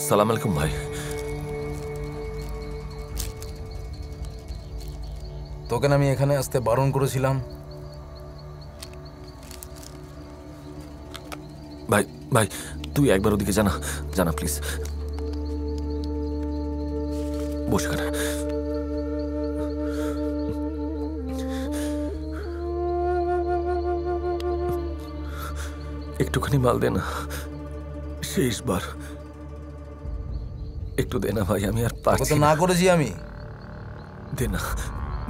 সালাম আলাইকুম ভাই। তোকে আমি এখানে আসতে বারণ করেছিলাম। ভাই ভাই, তুই একবার ওদিকে জানা জানা প্লিজ। বসে কেন? একটুখানি মাল দে না, শেষবার একটু দে না ভাই, আমি আর পারছি না। করেছি আমি, দে না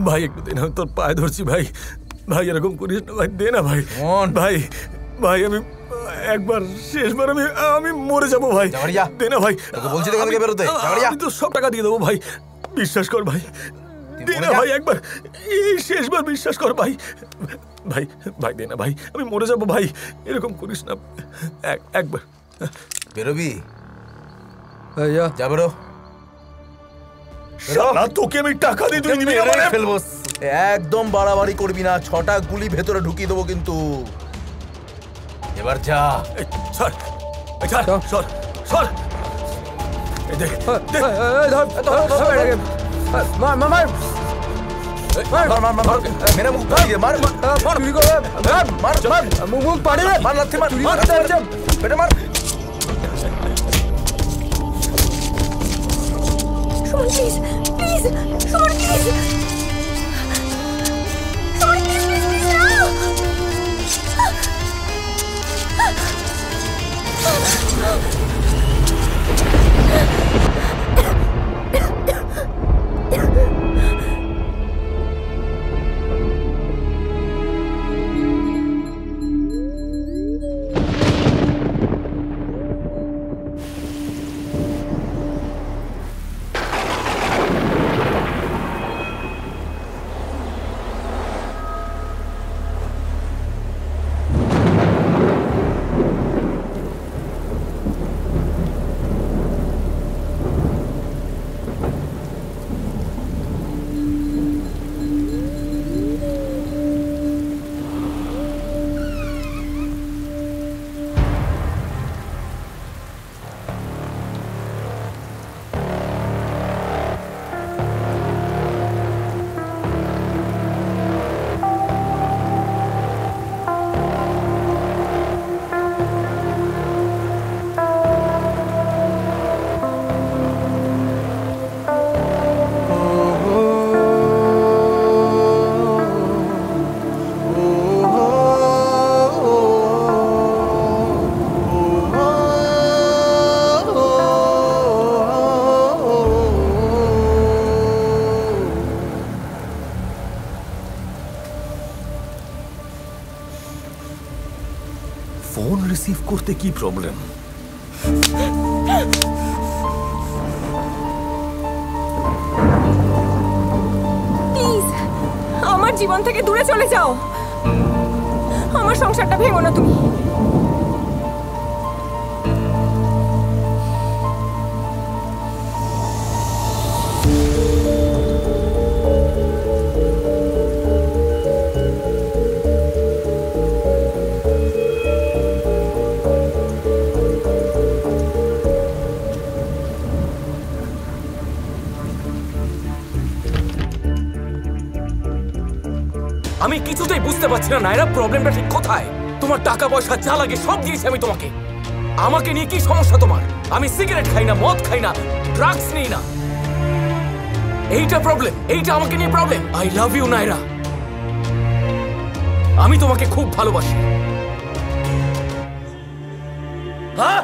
ভাই, একটু দে না, তোর পায়ে ধরছি ভাই। ভাই এরকম করিস না ভাই, দে না ভাই। ভাই ভাই, আমি একবার শেষবার আমি মরে যাবো ভাই, দে না ভাই। বলছি বেরোতে, আমি তো সব টাকা দিয়ে দেবো ভাই, বিশ্বাস কর ভাই, দে না ভাই, একবার এই শেষবার বিশ্বাস কর ভাই। ভাই ভাই দে না ভাই, আমি মরে যাবো ভাই, এরকম করিস না, একবার। বেরোবি? যা বেরো। তোকে আমি টাকা দিয়ে তুই নিবি না? ফেলবো। একদম বাড়াবাড়ি করবি না, 6টা গুলি ভেতরে ঢুকিয়ে দেবো কিন্তু। এবার যা। সর সর সর। মেরে মুখ পাড়িয়ে মার, মুখ পাড়িয়ে মার, লাথি মার, পেটে মার। Suman please, please, Suman please, Suman please, please, please, receive করতে কি প্রবলেম? প্লিজ আমার জীবন থেকে দূরে চলে যাও। আমার সংসারটা ভেঙো না তুমি। আমি কিছুতেই বুঝতে পারছি না নায়রা, প্রবলেমটা ঠিক কোথায়? তোমার টাকা পয়সা যা লাগে সব দিয়েছি আমি তোমাকে। আমাকে নিয়ে কি সমস্যা তোমার? আমি সিগারেট খাই না, মদ খাই না, ড্রাগস নিই না। এইটা প্রবলেম, এইটা আমাকে নিয়ে problem. I love you Naira, আমি তোমাকে খুব ভালোবাসি। হ্যাঁ,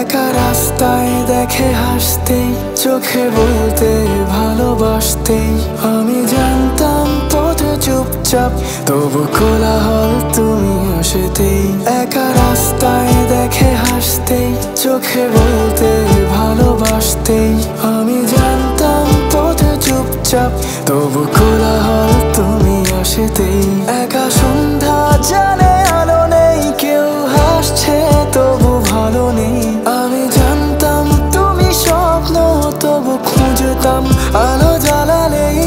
একা রাস্তায় দেখে হাসতেই, চোখে বলতে ভালোবাসতেই, আমি জানতাম পথে চুপচাপ, তবু কোলাহল তুমি আসতেই। একা রাস্তায় দেখে হাসতেই, চোখে বলতে ভালোবাসতেই, আমি জানতাম পথে চুপচাপ, তবু কোলাহল তুমি আসতেই। একা সন্ধ্যা জানে আলো নেই, কেউ হাসছে তবু ভালো নেই, আমি জানতাম তুমি স্বপ্ন, তবু খুঁজতাম আলো জ্বালালেই।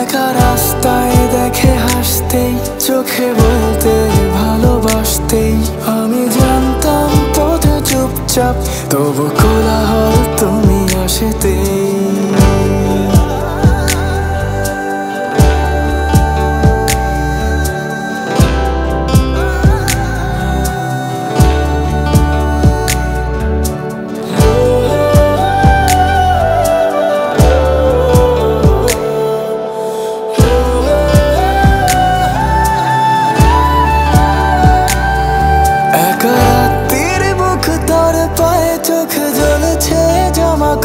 একা রাস্তায় দেখে হাসতেই, চোখে বলতে ভালোবাসতেই, আমি জানতাম পথে চুপচাপ, তবু কোলাহল তুমি আসতেই।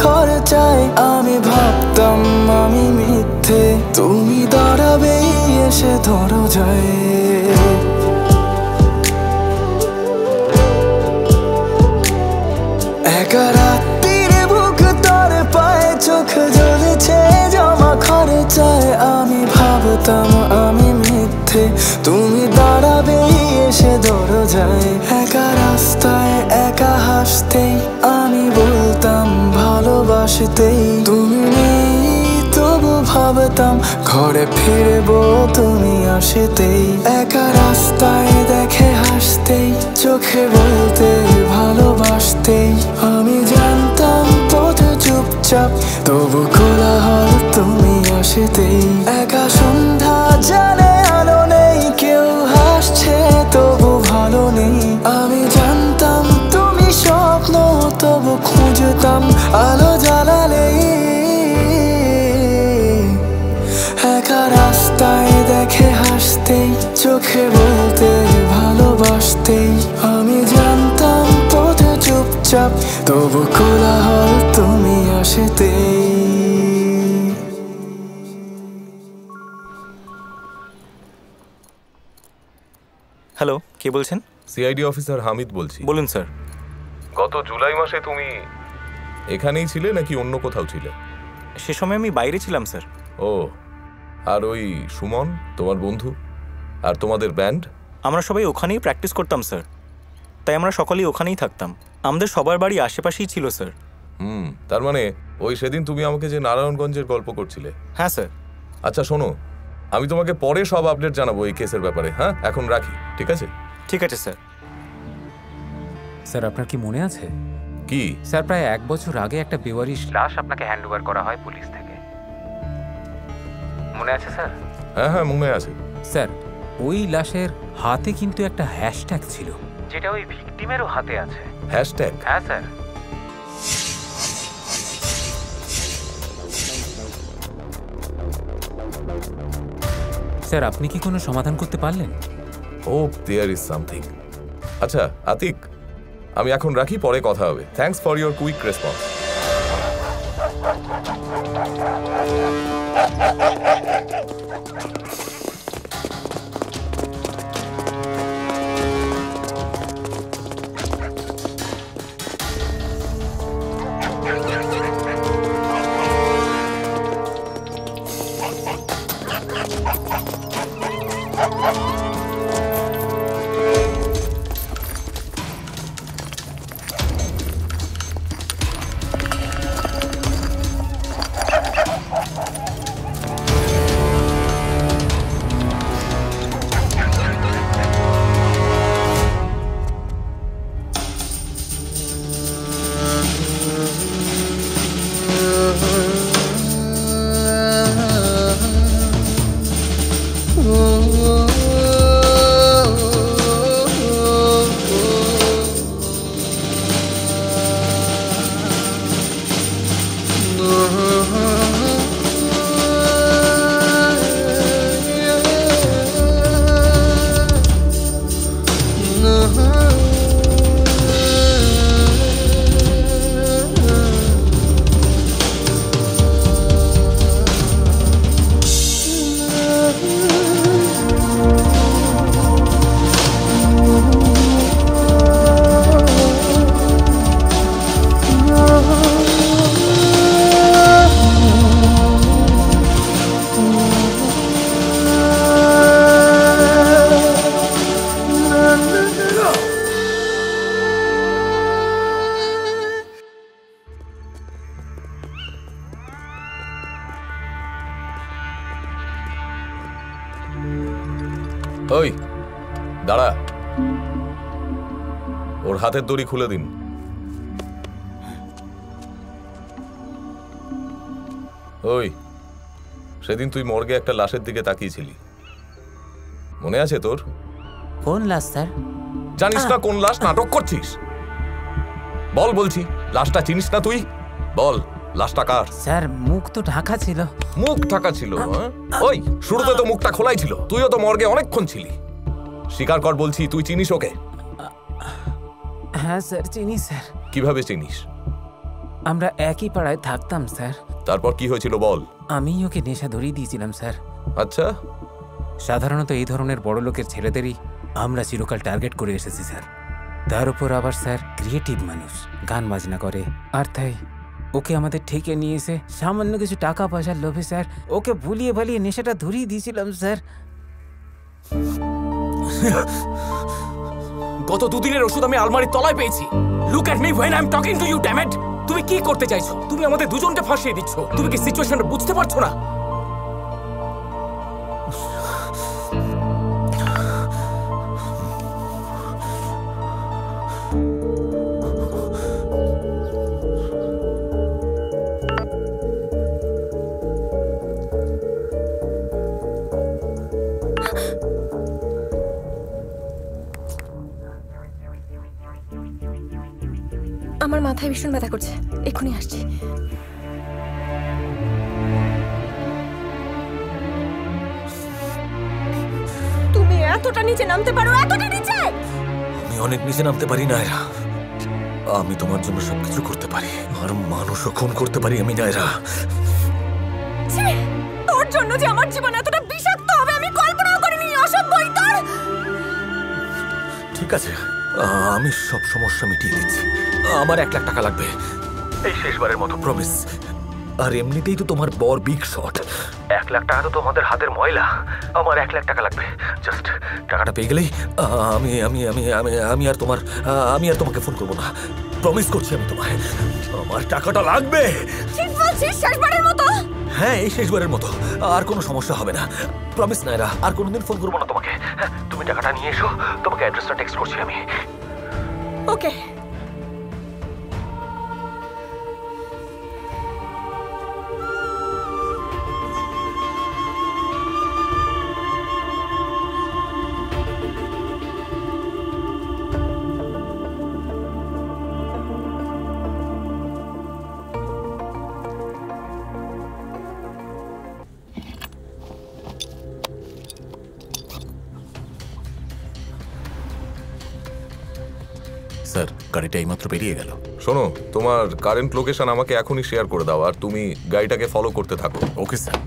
খরচায় আমি ভাবতাম আমি মিথ্যে, তুমি দাঁড়াবেই এসে ধরো যায়। একা রাত্রির বুক তোর পায়ে, চোখ জ্বলেছে জমা খরচায়, আমি ভাবতাম আমি মিথ্যে, তুমি দাঁড়াবেই এসে ধরো যায়। একা রাস্তায় একা হাসতেই, আমি বলতাম ভালোবাসতেই, তুমি নেই তবু ভাবতাম ঘরে ফিরবো তুমি আসতেই। একা রাস্তায় দেখে হাসতেই, চোখে বলতে ভালোবাসতেই, আমি জানতাম পথে চুপচাপ, তবু কোলাহল তুমি আসতেই। একা সন্ধ্যা জানে আলো নেই, কেউ হাসছে তবু ভালো নেই, আমি জানতাম তুমি স্বপ্ন, তবু খুঁজতাম আলো জ্বালালেই। একা রাস্তায় দেখে হাসতেই, চোখে বলতে ভালোবাসতেই, আমি জানতাম পথে চুপচাপ, তবু কোলাহল তুমি আসতেই। হ্যালো, কে বলছেন? সিআইডি অফিসার হামিদ বলছি। বলুন স্যার। গত জুলাই মাসে তুমি এখানেই ছিলে নাকি অন্য কোথাও ছিলে? সে সময় আমি বাইরে ছিলাম স্যার। ও, আর ওই সুমন তোমার বন্ধু আর তোমাদের ব্যান্ড? আমরা সবাই ওখানেই প্র্যাকটিস করতাম স্যার, তাই আমরা সকলেই ওখানেই থাকতাম। আমাদের সবার বাড়ি আশেপাশেই ছিল স্যার। তার মানে ওই সেদিন তুমি আমাকে যে নারায়ণগঞ্জের গল্প করছিলে? হ্যাঁ স্যার। আচ্ছা শোনো, আমি তোমাকে পরে সব আপডেট জানাবো এই কেসের ব্যাপারে। হ্যাঁ, এখন রাখি, ঠিক আছে? ঠিক আছে স্যার। স্যার আপনার কি মনে আছে? কি স্যার, প্রায় 1 বছর আগে একটা বেওয়ারিশ লাশ আপনাকে হ্যান্ড ওভার করা হয় পুলিশ থেকে, মনে আছে স্যার? হ্যাঁ হ্যাঁ, মনে আছে স্যার। ওই লাশের হাতে কিন্তু একটা হ্যাশট্যাগ ছিল, যেটা ওই ভিকটিমেরও হাতে আছে। হ্যাশট্যাগ? হ্যাঁ স্যার। স্যার আপনি কি কোনো সমাধান করতে পারলেন? Hope there is something. আচ্ছা আতিক, আমি এখন রাখি, পরে কথা হবে। Thanks for your quick response. ওই দাঁড়া, ওর হাতের দড়ি খুলে দিন। ওই সেদিন তুই মর্গে একটা লাশের দিকে তাকিয়েছিলি, মনে আছে তোর? কোন লাশ স্যার? জানিস না কোন লাশ? নাটক করছিস? বল বলছি, লাশটা চিনিস না তুই? বল লাশটা কার? স্যার মুখ তো ঢাকা ছিল। মুখ ঢাকা ছিল? ওই শুরুতে তো মুখটা খোলাই ছিল, তুইও তো মর্গে অনেকক্ষণ ছিলি। স্বীকার কর বলছি, তুই চিনিস ওকে? হ্যাঁ স্যার চিনি স্যার। কিভাবে চিনিস? আমরা একই পাড়ায় থাকতাম স্যার। তারপর কি হয়েছিল বল? আমি ওকে নেশা ধরিয়ে দিয়েছিলাম স্যার। আচ্ছা, সাধারণত এই ধরনের বড় লোকের ছেলেদেরই আমরা চিরকাল টার্গেট করে এসেছি স্যার। তার উপর আবার স্যার ক্রিয়েটিভ মানুষ, গান বাজনা করে। আর তাই ওকে আমাদের ঠেকে নিয়ে এসে সামান্য কিছু টাকা পয়সার লোভে স্যার ওকে ভুলিয়ে ভালিয়ে নেশাটা ধরিয়ে দিয়েছিলাম স্যার। গত দুদিনের ওষুধ আমি আলমারির তলায় পেয়েছি। Look at me when I am talking to you, damn it! তুমি কি করতে চাইছো? তুমি আমাদের দুজনকে ফাঁসিয়ে দিচ্ছ। তুমি কি সিচুয়েশনটা বুঝতে পারছো না? আমার মাথায় ভীষণ ব্যথা করছে, এক্ষুনি আসছি। তুমি এতটা নিচে নামতে পারো? এতটা নিচে? আমি অনেক নিচে নামতে পারি নায়রা। আমি তোমার জন্য সবকিছু করতে পারি, আর মানুষও খুন করতে পারি আমি নায়রা। তোর জন্য যে আমার জীবন এতটা বিষাক্ত হবে আমি কল্পনাও করিনি। অসভ্য ইতর! ঠিক আছে, আমি সব সমস্যা মিটিয়ে দিচ্ছি। আমার 1 লাখ টাকা লাগবে, এই শেষবারের মতো, প্রমিস। আর এমনিতেই তো তোমার বর বিগ শট, 1 লাখ টাকা তো তোমাদের হাতের ময়লা। আমার 1 লাখ টাকা লাগবে। জাস্ট টাকাটা পেয়ে গেলেই আমি আমি আমি আমি আমি আর তোমার আমি আর তোমাকে ফোন করবো না। প্রমিস করছি আমি তোমায়, আমার টাকাটা লাগবে। ঠিক বলছিস? শেষবারের মতো? হ্যাঁ, এই শেষবারের মতো, আর কোনো সমস্যা হবে না। প্রমিস নায়রা, আর কোনোদিন ফোন করবো না তোমাকে। তুমি টাকাটা নিয়ে এসো, তোমাকে অ্যাড্রেসটা টেক্সট করছি আমি। ওকে। গাড়িটা এইমাত্র বেরিয়ে গেল। শোনো, তোমার কারেন্ট লোকেশন আমাকে এখনই শেয়ার করে দাও, আর তুমি গাড়িটাকে ফলো করতে থাকো। Okay sir.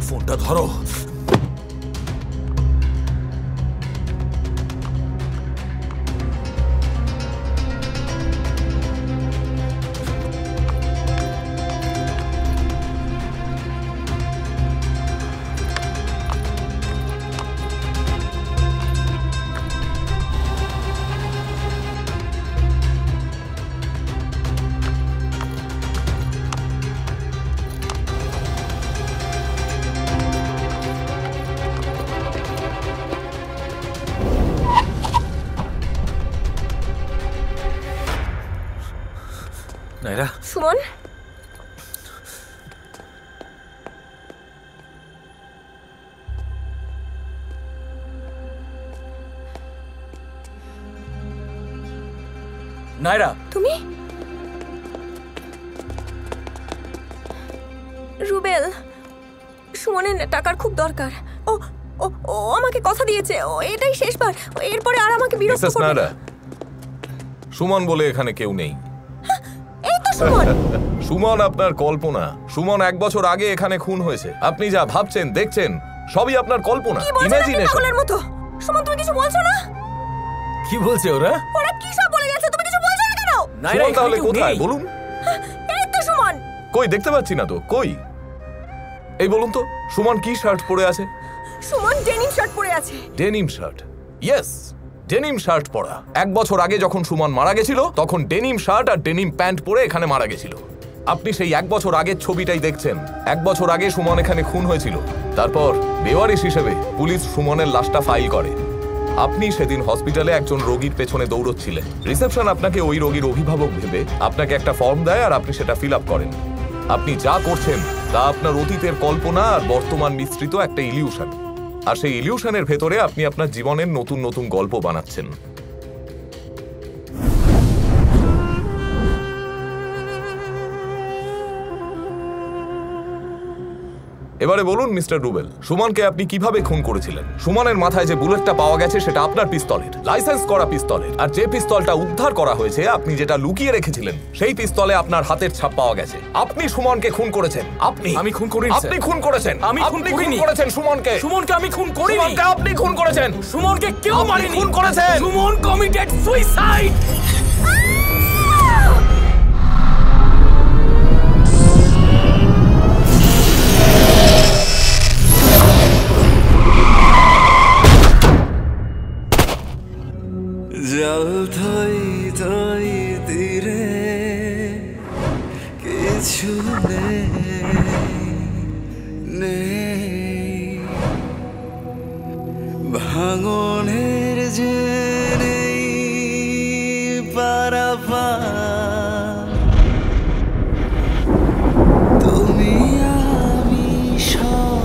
ফোনটা ধরো। নাইরা, সুমন, নাইরা, তুমি? রুবেল, সুমনের টাকার খুব দরকার। ও ও ও আমাকে কথা দিয়েছে, ও এটাই শেষবার, এরপরে আর আমাকে বিরক্ত মিসেস করবে না। নায়রা, সুমন বলে এখানে কেউ নেই। এই তো সুমন। সুমন আপনার কল্পনা। সুমন 1 বছর আগে এখানে খুন হয়েছে। আপনি যা ভাবছেন দেখছেন সবই আপনার কল্পনা, কি বলছো ইমাজিনেশন। পাগলের মতো? সুমন, তুমি কিছু বলছো না? কি বলছে ওরা? ওরা কি সব বলে যাচ্ছে, তুমি কিছু বলছো না কেন? সুমন তাহলে কোথায় বলুন? এই তো সুমন। কই, দেখতে পাচ্ছি না তো, কই? এই বলুন তো, সুমন কি শার্ট পরে আছে? সুমন ডেনিম শার্ট পরে আছে। Denim shirt, yes, denim shirt পরা। 1 বছর আগে যখন সুমন মারা গেছিল তখন ডেনিম শার্ট আর ডেনিম প্যান্ট পরে এখানে মারা গেছিল। আপনি সেই 1 বছর আগের ছবিটাই দেখছেন। 1 বছর আগে সুমন এখানে খুন হয়েছিল। তারপর বেওয়ারিশ হিসেবে পুলিশ সুমনের লাশটা ফাইল করে। আপনি সেদিন হসপিটালে একজন রোগীর পেছনে দৌড়চ্ছিলেন। রিসেপশন আপনাকে ওই রোগীর অভিভাবক ভেবে আপনাকে একটা ফর্ম দেয় আর আপনি সেটা ফিল আপ করেন। আপনি যা করছেন তা আপনার অতীতের কল্পনা আর বর্তমান মিশ্রিত একটা ইলিউশন। আর সেই ইলিউশনের ভেতরে আপনি আপনার জীবনের নতুন নতুন গল্প বানাচ্ছেন। এবারে বলুন মিস্টার রুবেল, সুমনকে আপনি কিভাবে খুন করেছিলেন? সুমনের মাথায় যে বুলেটটা পাওয়া গেছে সেটা আপনার পিস্তলের, লাইসেন্স করা পিস্তলের। আর যে পিস্তলটা উদ্ধার করা হয়েছে আপনি যেটা লুকিয়ে রেখেছিলেন সেই পিস্তলে আপনার হাতের ছাপ পাওয়া গেছে। আপনি সুমনকে খুন করেছেন। আমি খুন করিনি। আপনি খুন করেছেন। আমি খুন করিনি। করেছেন সুমনকে। সুমনকে আমি খুন করিনি। সুমনকে আপনি খুন করেছেন। সুমনকে কেউ মারেনি। খুন করেছেন। Suman committed suicide. জল থই থই তীরে কিছু নেই, ভাঙনের যে নেই পারাপার, তুমি আমি সব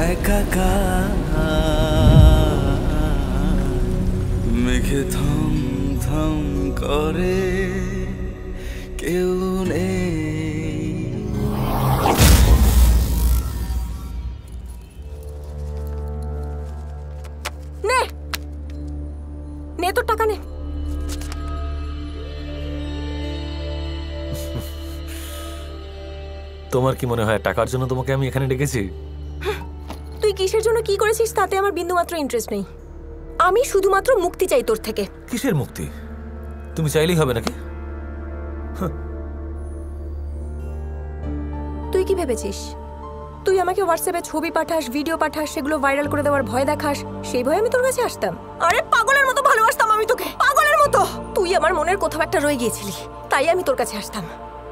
একাকার, মেঘে থম থম করে কেউ নেই। নে নে তোর টাকা নে। তোমার কি মনে হয় টাকার জন্য তোমাকে আমি এখানে ডেকেছি? তুই কিসের জন্য কি করেছিস তাতে আমার বিন্দুমাত্র ইন্টারেস্ট নেই। আমি শুধুমাত্র মুক্তি চাই তোর থেকে। কিসের মুক্তি? তুমি চাইলেই হবে নাকি? তুই কি ভেবেছিস তুই আমাকে হোয়াটসঅ্যাপে ছবি পাঠাস, ভিডিও পাঠাস, সেগুলো ভাইরাল করে দেওয়ার ভয় দেখাস, সেই ভয়ে আমি তোর কাছে আসতাম? আরে পাগলের মতো ভালোবাসতাম আমি তোকে, পাগলের মতো। তুই আমার মনের কোথাও একটা রয়ে গিয়েছিলি, তাই আমি তোর কাছে আসতাম।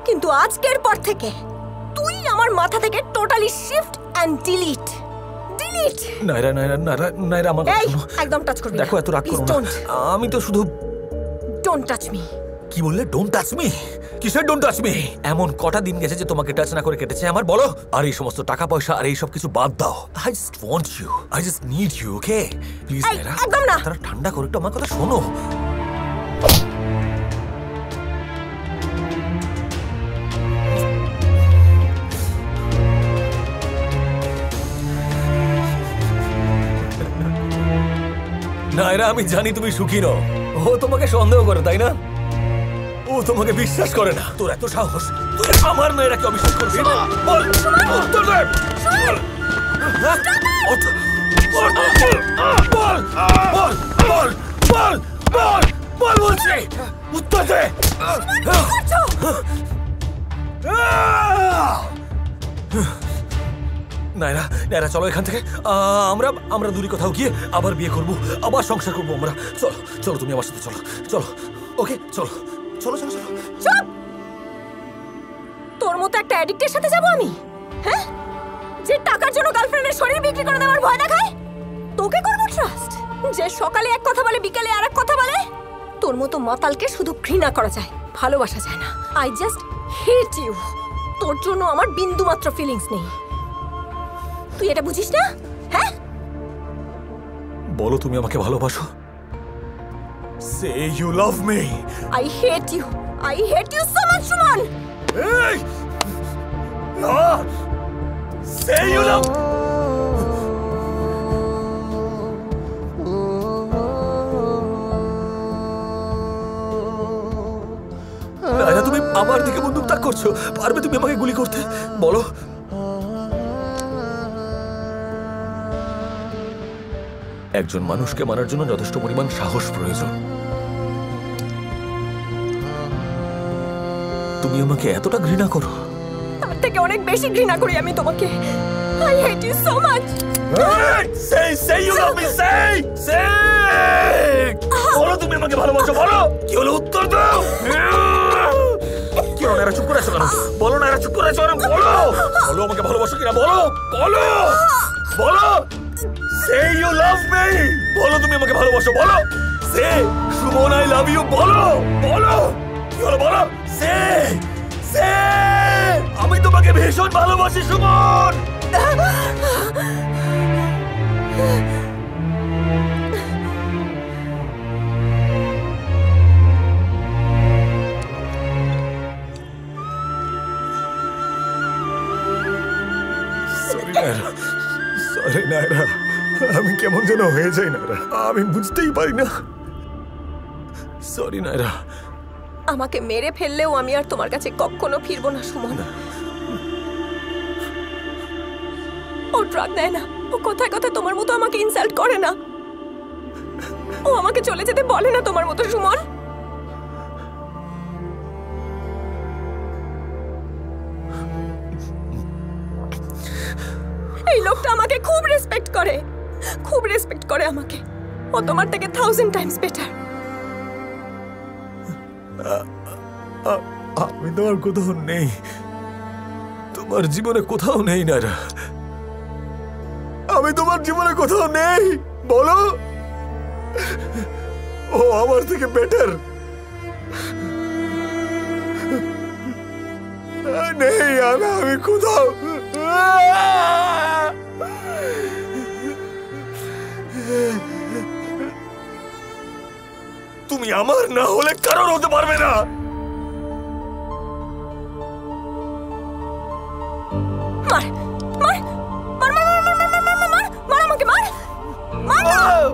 কিন্তু আজকের পর থেকে তুই আমার মাথা থেকে টোটালি শিফট এন্ড ডিলিট। নাইরা নাইরা নাইরা নাইরা আমার কথা শোনো। একদম টাচ করবি না। দেখো এত রাগ করো না, আমি তো শুধু। Don't touch me. কি বললে? Don't touch me? কিসের ডোন্ট টাচ মি? এমন কটা দিন গেছে যে তোমাকে টাচ না করে কেটেছে আমার, বলো? আর এই সমস্ত টাকা পয়সা আর এই সব কিছু বাদ দাও। I just want you, I just need you, okay? Please Nayra, একদম না। তারা ঠান্ডা করে একটু আমার কথা শোনো। নাইরা, আমি জানি তুমি সুখী নও। ও তোমাকে সন্দেহ করে, তাই না? ও তোমাকে বিশ্বাস করে না। তোর এত সাহস, তুই আমার মেয়েরাকে অবিশ্বাস করবি? বল, উত্তর দে। বল বলছি, উত্তর দে। নাইরা, নাইরা, চলো এখান থেকে। আমরা দূরে কোথাও গিয়ে আবার বিয়ে করব, আবার সংসার করবো আমরা। চলো চলো, তুমি আমার সাথে চলো। চলো, ওকে, চলো চলো চলো চলো। চুপ! তোর মতো একটা অ্যাডিক্টের সাথে যাব আমি? হ্যাঁ, যে টাকার জন্য গার্লফ্রেন্ডের শরীর বিক্রি করে দেওয়ার ভয় দেখায়? তোকে করবো ট্রাস্ট? যে সকালে এক কথা বলে, বিকেলে আর এক কথা বলে? তোর মতো মাতালকে শুধু ঘৃণা করা যায়, ভালোবাসা যায় না। I just hate you. তোর জন্য আমার বিন্দু মাত্র ফিলিংস নেই। তুই এটা বুঝিস না? হ্যাঁ, বলো তুমি আমাকে ভালোবাসো। Say you love me. I hate you, I hate you so much, Suman. এই না, সে ইউ লাভ। নাইরা, তুমি আমার দিকে বন্দুক তাক করছো। পারবে তুমি আমাকে গুলি করতে? বলো। একজন মানুষকে মারার জন্য যথেষ্ট পরিমাণ সাহস প্রয়োজন। তুমি আমাকে এতটা ঘৃণা করো? তার থেকে অনেক বেশি ঘৃণা করি আমি তোমাকে। I hate you so much. say you love me, say বলো তুমি আমাকে ভালোবাসো, বলো। কি হলো? উত্তর দাও। কি হলো? নাইরা চুপ করে আছো কেন? বলো নাইরা, চুপ করে আছো কেন? বলো, বলো আমাকে ভালোবাসো কিনা, বলো, বলো, বলো। Say you love me, বলো তুমি আমাকে ভালোবাসো, বলো। Say Suman I love you, বলো, বলো। কি হলো? বলো। Say আমি তোমাকে ভীষণ ভালোবাসি সুমন। সরি নাইরা, আমি কেমন যেন হয়ে যাই নাইরা, আমি বুঝতেই পারি না। সরি নাইরা। আমাকে মেরে ফেললেও আমি আর তোমার কাছে কখনো ফিরবো না, সুমন। ও ড্রাগ দেয় না, ও কথায় কথায় তোমার মতো আমাকে ইনসাল্ট করে না, ও আমাকে চলে যেতে বলে না তোমার মতো, সুমন। এই লোকটা আমাকে খুব রেসপেক্ট করে, খুব রেসপেক্ট করে আমাকে। ও তোমার থেকে 1000 টাইমস বেটার। আমি তোমার কোথাও নেই, তোমার জীবনে কোথাও নেই নাইরা, আমি তোমার জীবনে কোথাও নেই। বলো, ও আমার থেকে বেটার নেই। আমি কোথাও। তুমি আমার না হলে কারোর হতে পারবে না। মার মার মার মার মার মার মার মার মার আমাকে মার মার।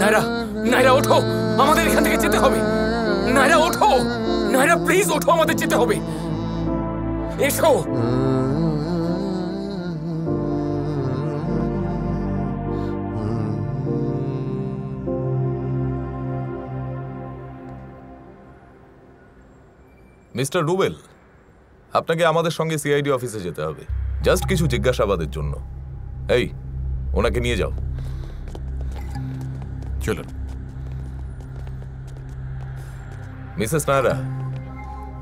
নায়রা, নায়রা ওঠো, আমাদের এখান থেকে যেতে হবে। নায়রা ওঠো, নায়রা প্লিজ ওঠো, আমাদের যেতে হবে। এসো। মিস্টার রুবেল, আপনাকে আমাদের সঙ্গে সিআইডি অফিসে যেতে হবে, জাস্ট কিছু জিজ্ঞাসাবাদের জন্য। এই, ওনাকে নিয়ে যাও। চলুন। মিসেস নায়রা,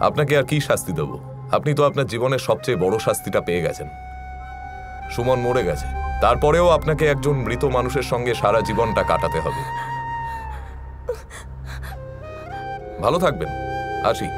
আপনাকে আর কি শাস্তি দেব? আপনি তো আপনার জীবনের সবচেয়ে বড় শাস্তিটা পেয়ে গেছেন। সুমন মরে গেছে, তারপরেও আপনাকে একজন মৃত মানুষের সঙ্গে সারা জীবনটা কাটাতে হবে। ভালো থাকবেন, আসি।